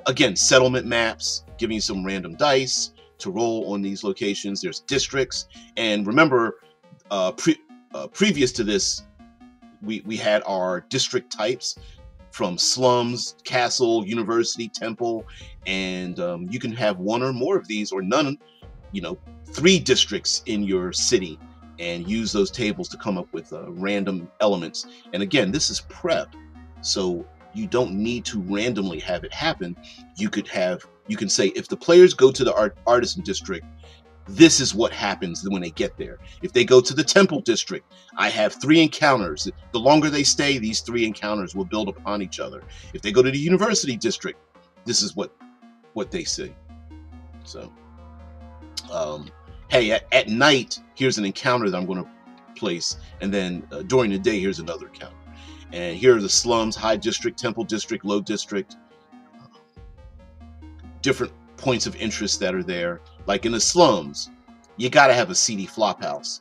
Again, settlement maps, giving you some random dice to roll on these locations. There's districts. And remember, previous to this, we had our district types from slums, castle, university, temple, and you can have one or more of these, or none, 3 districts in your city, and use those tables to come up with random elements. And again, this is prep, so you don't need to randomly have it happen. You can say, if the players go to the artisan district, this is what happens when they get there. If they go to the temple district, I have 3 encounters. The longer they stay, these 3 encounters will build upon each other. If they go to the university district, this is what they see. So, hey, at night, here's an encounter that I'm going to place, and then during the day, here's another encounter. And here are the slums: high district, temple district, low district. Different points of interest that are there. Like in the slums, you got to have a seedy flop house,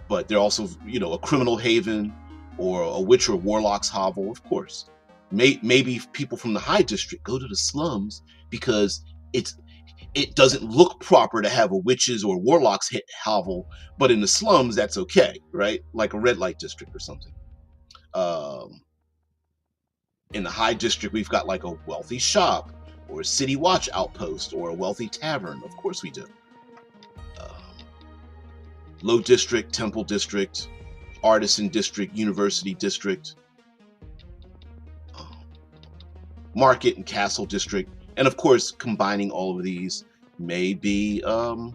but they're also, a criminal haven or a witch or warlock's hovel, of course. Maybe people from the high district go to the slums because it doesn't look proper to have a witches or warlocks hovel, but in the slums, that's okay, right? Like a red light district or something. In the high district, we've got like a wealthy shop, or a city watch outpost, or a wealthy tavern. Of course we do. Low district, temple district, artisan district, university district, market and castle district. And of course, combining all of these may be to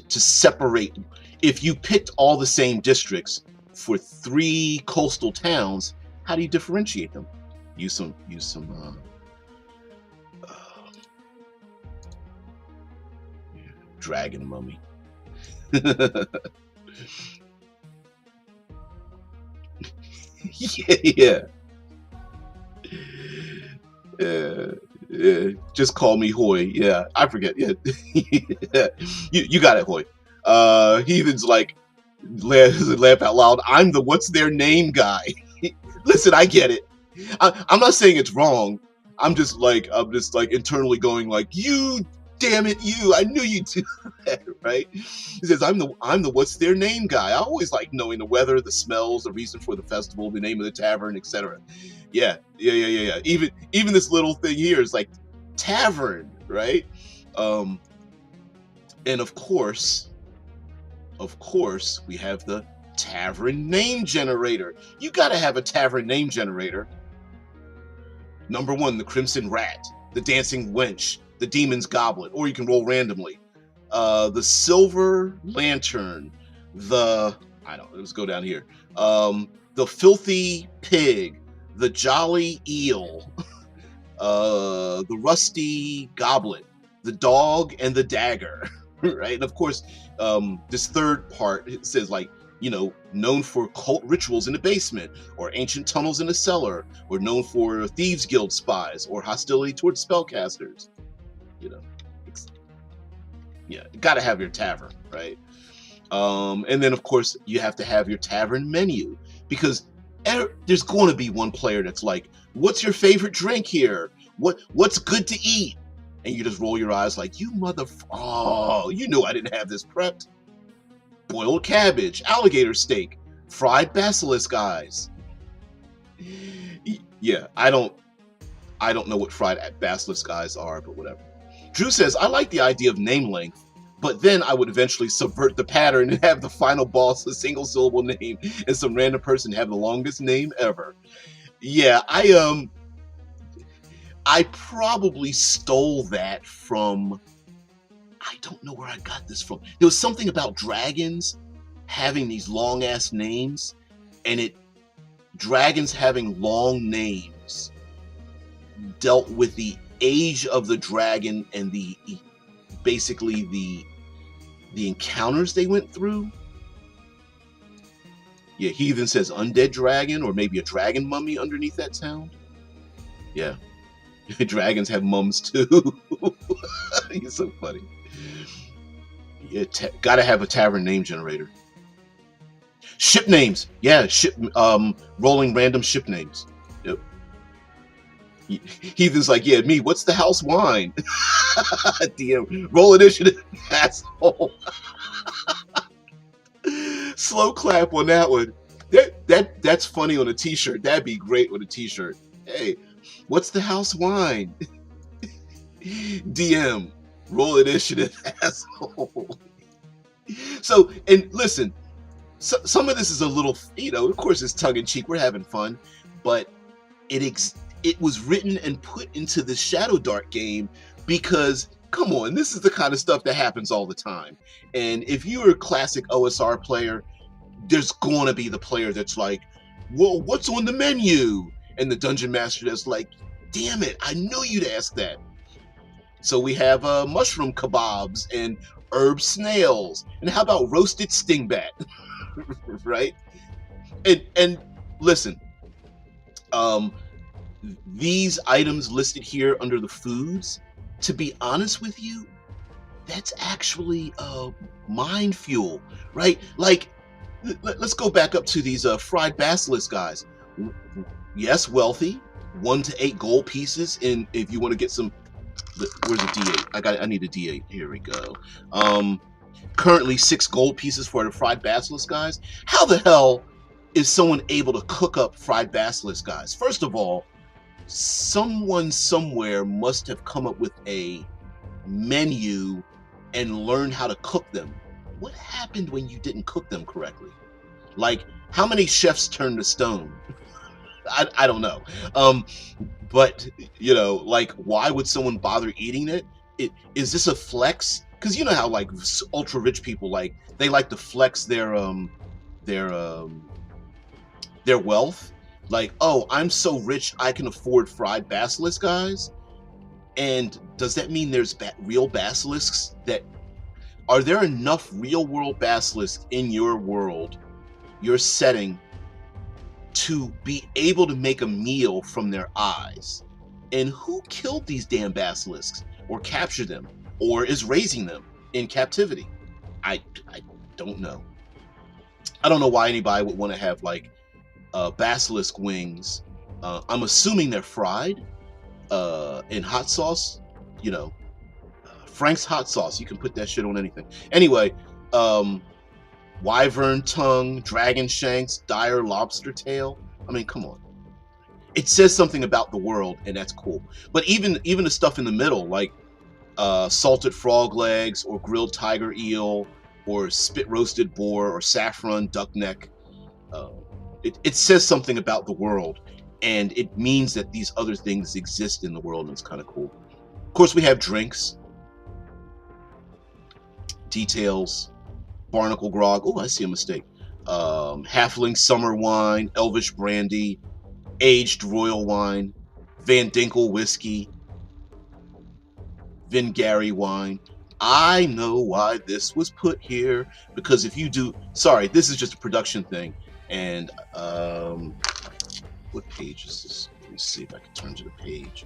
separate. If you picked all the same districts for 3 coastal towns, how do you differentiate them? Use some dragon mummy. Yeah. Just call me Hoy. Yeah, I forget. Yeah, you got it, Hoy. Heathen's like, laugh out loud. I'm the what's their name guy. Listen, I get it. I'm not saying it's wrong. I'm just like internally going like, you damn it, you! I knew you'd do that, right? He says, I'm the what's their name guy. I always like knowing the weather, the smells, the reason for the festival, the name of the tavern, etc. Yeah. Even this little thing here is like tavern, right? And of course, we have the tavern name generator. You gotta have a tavern name generator. Number 1, the Crimson Rat, the Dancing Wench, the Demon's Goblet, or you can roll randomly. The Silver Lantern, let's go down here. The Filthy Pig, the Jolly Eel, the Rusty Goblet, the Dog, and the Dagger, right? And of course, this third part, it says like, known for cult rituals in the basement, or ancient tunnels in the cellar, or known for thieves' guild spies, or hostility towards spellcasters. You gotta have your tavern, right? And then of course you have to have your tavern menu, because there's going to be one player that's like, what's your favorite drink here? What's good to eat? And you just roll your eyes like, you oh, you knew I didn't have this prepped. Boiled cabbage, alligator steak, fried basilisk eyes. Yeah, I don't know what fried basilisk eyes are, but whatever. Drew says, I like the idea of name length, but then I would eventually subvert the pattern and have the final boss a single syllable name and some random person have the longest name ever. Yeah, I probably stole that from, I don't know where I got this from. There was something about dragons having these long ass names, and it dragons having long names dealt with the age of the dragon and the basically the encounters they went through. Yeah, he even says undead dragon or maybe a dragon mummy underneath that sound. Yeah. Dragons have mums too. He's so funny. Yeah, gotta have a tavern name generator. Ship names. Yeah, ship rolling random ship names. Yep. Heathen's like, yeah, me, what's the house wine? DM, roll initiative, asshole. Slow clap on that one. That's funny on a t-shirt. That'd be great on a t-shirt. Hey, what's the house wine? DM, roll initiative, asshole. So, and listen, some of this is a little, of course it's tongue-in-cheek, we're having fun, but it was written and put into the Shadowdark game because, come on, this is the kind of stuff that happens all the time. And if you're a classic OSR player, there's going to be the player that's like, well, what's on the menu? And the dungeon master that's like, damn it, I knew you'd ask that. So we have mushroom kebabs and herb snails. And how about roasted stingbat? Right? And listen, these items listed here under the foods, to be honest with you, that's actually mind fuel, right? Like, let's go back up to these fried basilisk guys. Yes, wealthy, 1 to 8 gold pieces. And if you want to get some, where's the D8? I need a D8. Here we go. Currently 6 gold pieces for the fried basilisk guys. How the hell is someone able to cook up fried basilisk guys? First of all, someone somewhere must have come up with a menu and learned how to cook them. What happened when you didn't cook them correctly? Like, how many chefs turned to stone? I don't know. But like, why would someone bother eating it? Is this a flex? Because you know how like ultra rich people, like, they like to flex their wealth. Like, oh, I'm so rich I can afford fried basilisk guys. And does that mean there's real basilisks? Are there enough real world basilisks in your world, your setting, to be able to make a meal from their eyes? And who killed these damn basilisks or captured them or is raising them in captivity? I don't know. I don't know why anybody would want to have like basilisk wings. I'm assuming they're fried in hot sauce. Frank's hot sauce. You can put that shit on anything. Anyway, wyvern tongue, dragon shanks, dire lobster tail. I mean, come on. It says something about the world, and that's cool. But even the stuff in the middle, like salted frog legs, or grilled tiger eel, or spit roasted boar, or saffron duck neck, it says something about the world, and it means that these other things exist in the world, and it's kind of cool. Of course, we have drinks, details, barnacle grog. Oh, I see a mistake. Halfling summer wine, elvish brandy, aged royal wine, Van Dinkle whiskey, Vingary wine. I know why this was put here, because if you do, sorry, this is just a production thing. And what page is this? Let me see if I can turn to the page.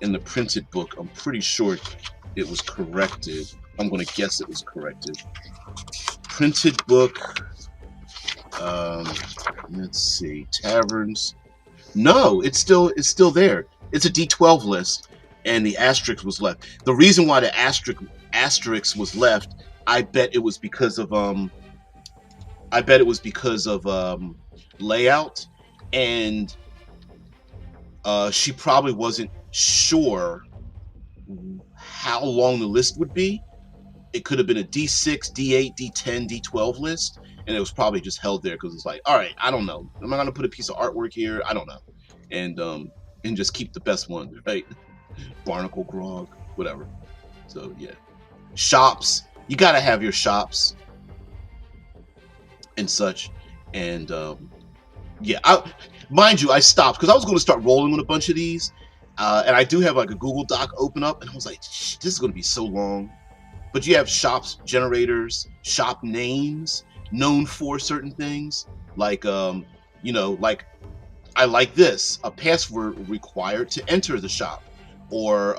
In the printed book, I'm pretty sure it was corrected. I'm going to guess it was corrected. Printed book. Let's see. Taverns. No, it's still there. It's a D12 list, and the asterisk was left. The reason why the asterisk was left, I bet it was because of layout, and she probably wasn't sure how long the list would be. It could have been a D6, D8, D10, D12 list, and it was probably just held there because it's like, all right, I don't know. Am I going to put a piece of artwork here? I don't know. and just keep the best ones, right? Barnacle grog, whatever. So yeah, shops. You gotta have your shops and such, and yeah. Mind you, I stopped because I was going to start rolling with a bunch of these, and I do have like a Google Doc open up, and I was like, this is going to be so long. But you have shops generators, shop names known for certain things, like like I like this, a password required to enter the shop, or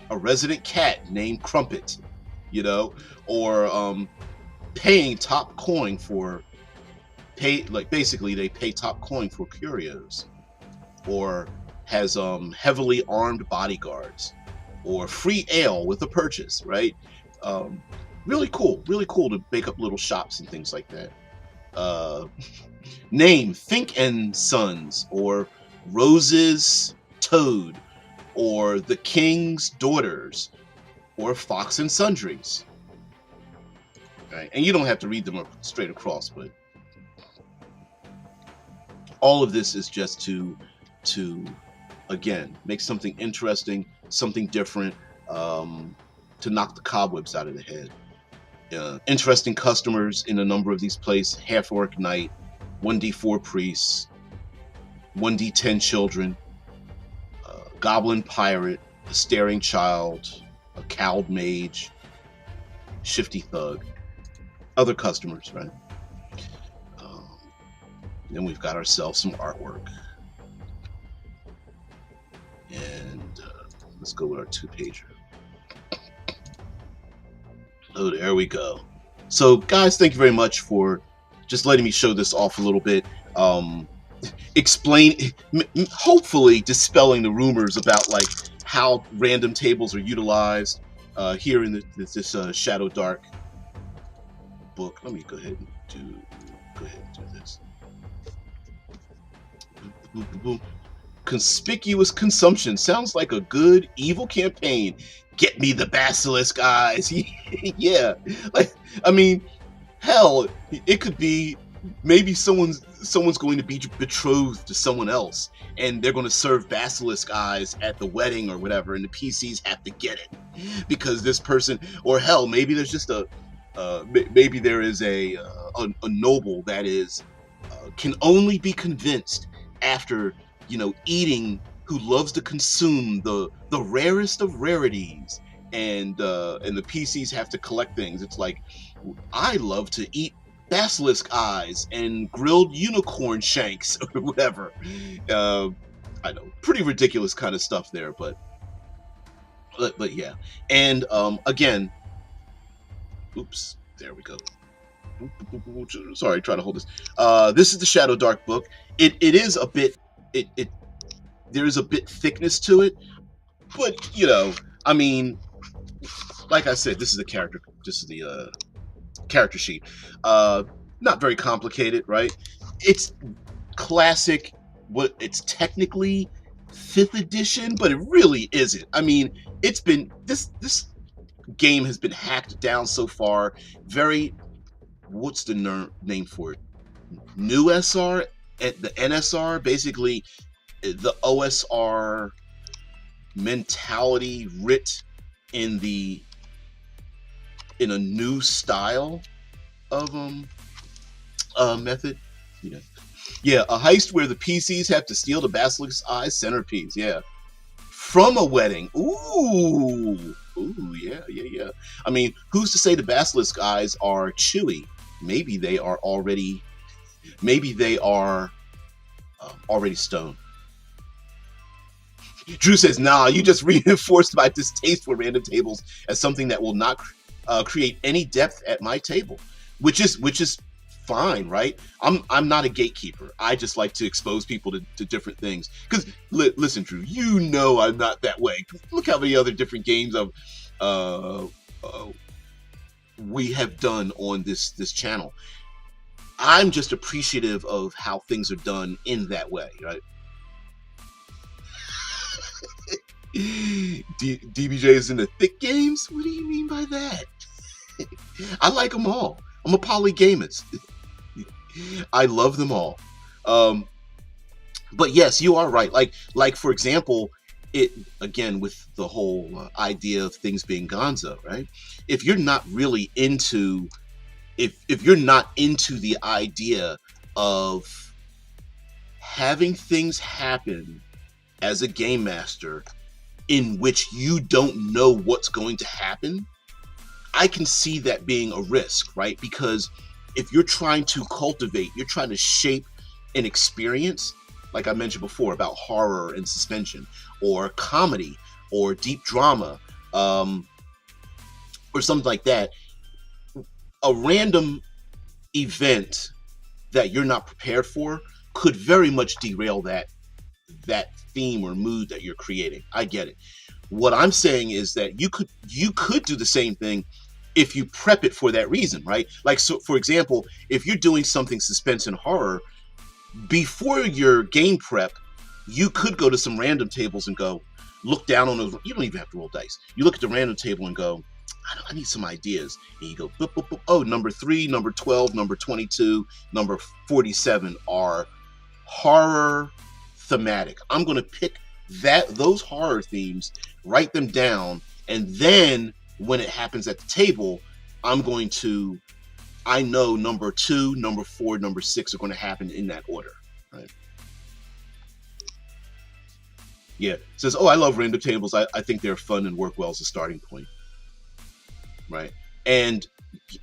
a resident cat named Crumpet, or paying top coin for basically they pay top coin for curios, or has heavily armed bodyguards, or free ale with a purchase, right? Really cool to make up little shops and things like that. Name Think and Sons, or Rose's Toad, or The King's Daughters, or Fox and Sundries. Right? And you don't have to read them straight across, but all of this is just to again make something interesting, something different, to knock the cobwebs out of the head. Interesting customers in a number of these places: half orc knight, 1d4 priests, 1d10 children, goblin pirate, a staring child, a cowled mage, shifty thug. Other customers, right? Then we've got ourselves some artwork, and let's go with our 2-pager. Oh, there we go. So guys, thank you very much for just letting me show this off a little bit. Hopefully dispelling the rumors about like how random tables are utilized here in this Shadowdark book. Let me go ahead and do this. Conspicuous consumption sounds like a good evil campaign. Get me the basilisk eyes. Yeah, like, I mean, hell, it could be maybe someone's going to be betrothed to someone else, and they're going to serve basilisk eyes at the wedding or whatever, and the PCs have to get it because this person, or hell, maybe there's just maybe there is a noble that is can only be convinced after eating, who loves to consume the rarest of rarities, and the PCs have to collect things. It's like, I love to eat basilisk eyes and grilled unicorn shanks or whatever. I know, pretty ridiculous kind of stuff there, but yeah. And again, oops, there we go. Sorry, try to hold this. This is the Shadowdark book. It is a bit there's a bit thickness to it, but I mean, like I said, this is the character sheet. Not very complicated, right? It's classic. It's technically 5th edition, but it really isn't. I mean, it's been this game has been hacked down so far. Very, what's the name for it? New SR, at the NSR, basically the OSR mentality writ in a new style of method. Yeah, a heist where the PCs have to steal the basilisk's eyes centerpiece. Yeah, from a wedding. Ooh, yeah. I mean, who's to say the basilisk eyes are chewy? Maybe they are already stoned. Drew says, nah, you just reinforced my distaste for random tables as something that will not create any depth at my table, which is fine, right? I'm not a gatekeeper. I just like to expose people to different things. Because listen, Drew, I'm not that way. Look how many other different games we have done on this channel. I'm just appreciative of how things are done in that way, right? DBJ is in the thick games? What do you mean by that? I like them all. I'm a polygamist. I love them all. But yes, you are right. Like for example, it again with the whole idea of things being gonzo, right? If you're not really into if you're not into the idea of having things happen as a game master in which you don't know what's going to happen, I can see that being a risk, right? Because if you're trying to cultivate, you're trying to shape an experience, like I mentioned before about horror and suspension, or comedy, or deep drama, or something like that, a random event that you're not prepared for could very much derail that theme or mood that you're creating. I get it. What I'm saying is that you could do the same thing if you prep it for that reason, right? Like, so for example, if you're doing something suspense and horror, before your game prep, you could go to some random tables and go look down on those. You don't even have to roll dice. You look at the random table and go, I need some ideas. And you go, boop, boop, boop. Oh, number 3, number 12, number 22, number 47 are horror thematic. I'm going to pick those horror themes, write them down, and then when it happens at the table, I know number 2, number 4, number 6 are going to happen in that order, right? Yeah. It says, oh, I love random tables. I think they're fun and work well as a starting point, right? And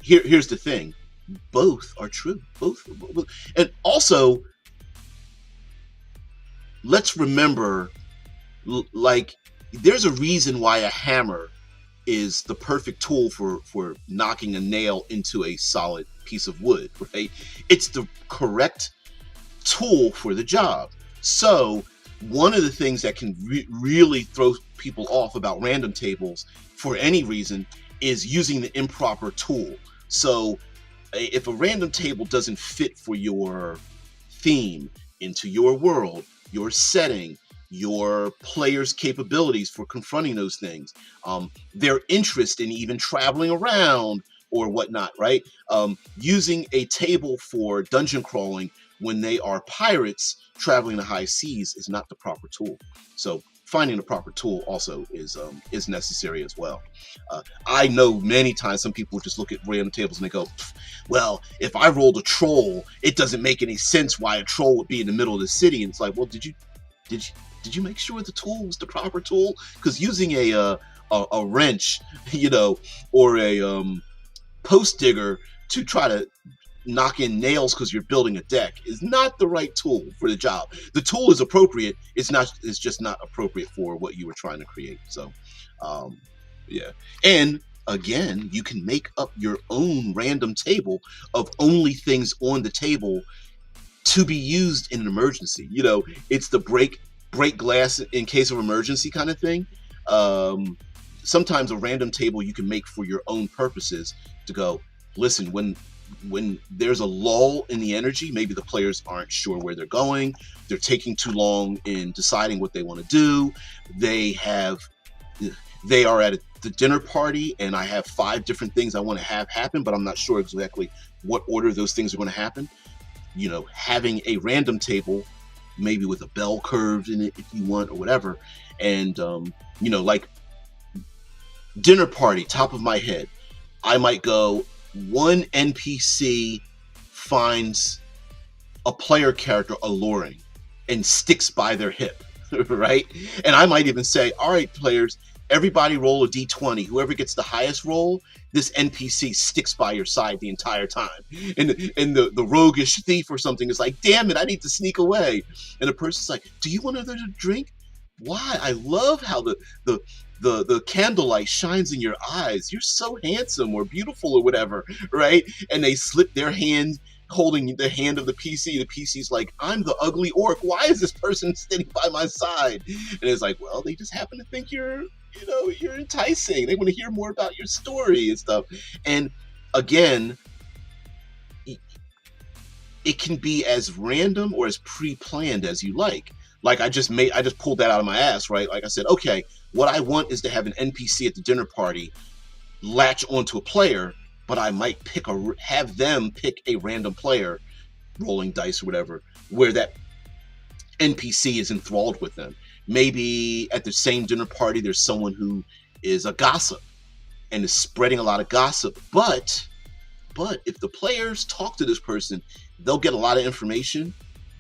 here's the thing. Both are true. Both. And also, let's remember, like, there's a reason why a hammer is the perfect tool for knocking a nail into a solid piece of wood, right? It's the correct tool for the job. So one of the things that can really throw people off about random tables for any reason is using the improper tool. So if a random table doesn't fit for your theme, into your world, your setting, your players' capabilities for confronting those things, their interest in even traveling around or whatnot, right? Using a table for dungeon crawling when they are pirates traveling the high seas is not the proper tool. So finding the proper tool also is necessary as well. I know many times some people just look at random tables and they go, well, if I rolled a troll, it doesn't make any sense why a troll would be in the middle of the city. And it's like, well, did you make sure the tool was the proper tool? Because using a wrench, or a post digger to try to knock in nails because you're building a deck is not the right tool for the job. The tool is appropriate. It's just not appropriate for what you were trying to create. So, yeah. And again, you can make up your own random table of only things on the table to be used in an emergency. It's the break glass in case of emergency kind of thing. Sometimes a random table you can make for your own purposes to go, listen, when there's a lull in the energy, maybe the players aren't sure where they're going, they're taking too long in deciding what they want to do, they are at the dinner party and I have 5 different things I want to have happen, but I'm not sure exactly what order those things are going to happen. Having a random table, maybe with a bell curve in it if you want, or whatever. And, like dinner party, top of my head, I might go, one NPC finds a player character alluring and sticks by their hip, right? And I might even say, all right, players, everybody roll a d20. Whoever gets the highest roll, this NPC sticks by your side the entire time. And the roguish thief or something is like, damn it, I need to sneak away. And the person's like, do you want another drink? Why? I love how the candlelight shines in your eyes. You're so handsome or beautiful or whatever, right? And they slip their hand holding the hand of the PC. The PC's like, I'm the ugly orc. Why is this person sitting by my side? And it's like, well, they just happen to think you're enticing. They want to hear more about your story and stuff. And again, it can be as random or as pre-planned as you like. Like I just pulled that out of my ass, right? Like I said, okay, what I want is to have an NPC at the dinner party latch onto a player, but I might have them pick a random player, rolling dice or whatever, where that NPC is enthralled with them. Maybe at the same dinner party, there's someone who is a gossip and is spreading a lot of gossip. But if the players talk to this person, they'll get a lot of information,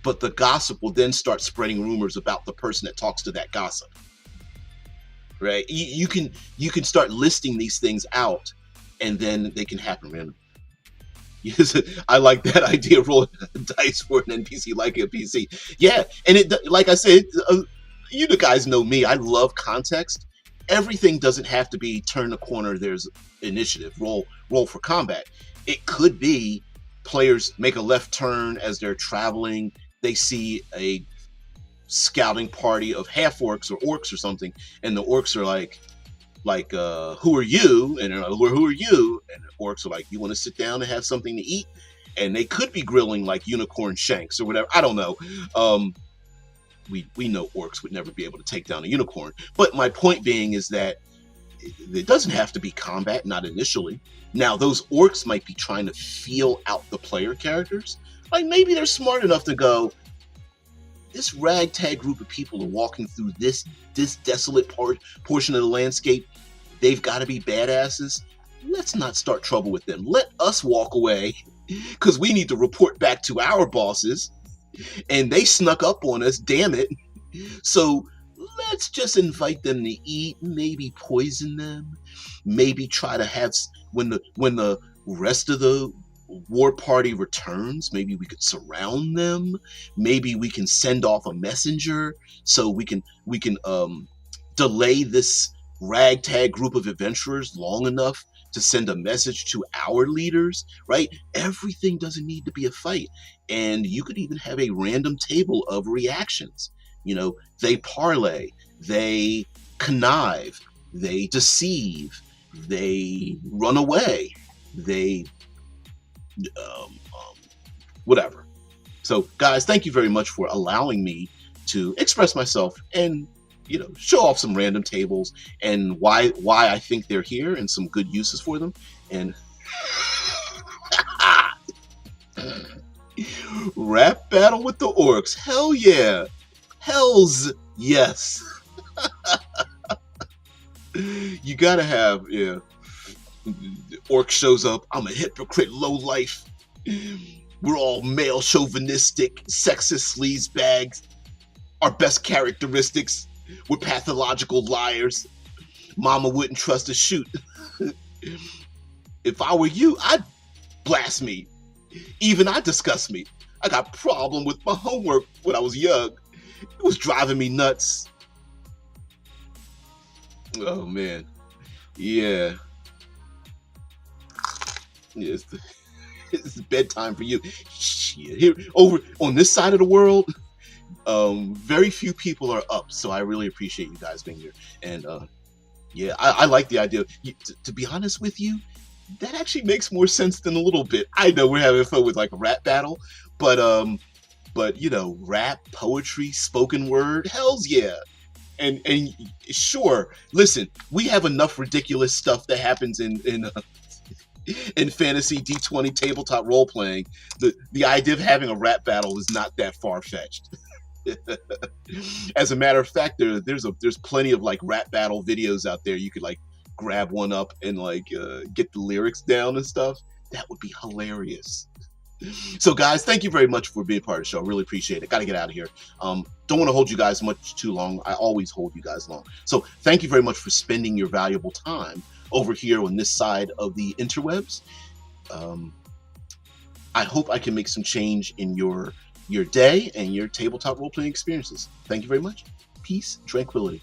but the gossip will then start spreading rumors about the person that talks to that gossip. Right? You can start listing these things out, and then they can happen randomly. Yes, I like that idea of rolling dice for an NPC like a PC. Yeah, and it, like I said, you guys know me. I love context. Everything doesn't have to be turn the corner. There's initiative. Roll for combat. It could be players make a left turn as they're traveling. They see a scouting party of half orcs or orcs or something, and the orcs are like, who are you? And they're like, well, who are you? And the orcs are like, you want to sit down and have something to eat? And they could be grilling like unicorn shanks or whatever. I don't know. We know orcs would never be able to take down a unicorn. But my point being is that it doesn't have to be combat, not initially. Now, those orcs might be trying to feel out the player characters. Like maybe they're smart enough to go, this ragtag group of people are walking through this desolate portion of the landscape. They've got to be badasses. Let's not start trouble with them. Let us walk away because we need to report back to our bosses. And they snuck up on us, damn it. So let's just invite them to eat, maybe poison them, maybe try to have, when the rest of the war party returns, maybe we could surround them. Maybe we can send off a messenger so we can delay this ragtag group of adventurers long enough to send a message to our leaders, right? Everything doesn't need to be a fight. And you could even have a random table of reactions. You know, they parlay, they connive, they deceive, they run away, they whatever. So guys, thank you very much for allowing me to express myself and, you know, show off some random tables and why I think they're here and some good uses for them. And rap battle with the orcs. Hell yeah. Hells yes. You gotta have, yeah. Orc shows up. I'm a hypocrite, low life. We're all male chauvinistic, sexist sleaze bags. Our best characteristics, we're pathological liars. Mama wouldn't trust a shoot. If I were you, I'd blast me. Even I disgust me. I got problem with my homework when I was young. It was driving me nuts. Oh man. Yeah. Yes. It's bedtime for you. Shit. Here over on this side of the world, very few people are up, so I really appreciate you guys being here. And yeah, I like the idea. To be honest with you, that actually makes more sense than a little bit. I know we're having fun with like a rap battle, but you know, rap, poetry, spoken word, hells yeah. And sure, listen, we have enough ridiculous stuff that happens in fantasy D20 tabletop role playing. The idea of having a rap battle is not that far-fetched. As a matter of fact, there's plenty of like rap battle videos out there. You could like grab one up and like get the lyrics down and stuff. That would be hilarious. So guys, thank you very much for being part of the show. I really appreciate it. Gotta get out of here. Don't want to hold you guys much too long. I always hold you guys long. So thank you very much for spending your valuable time over here on this side of the interwebs. I hope I can make some change in your day and your tabletop role-playing experiences. Thank you very much. Peace, tranquility.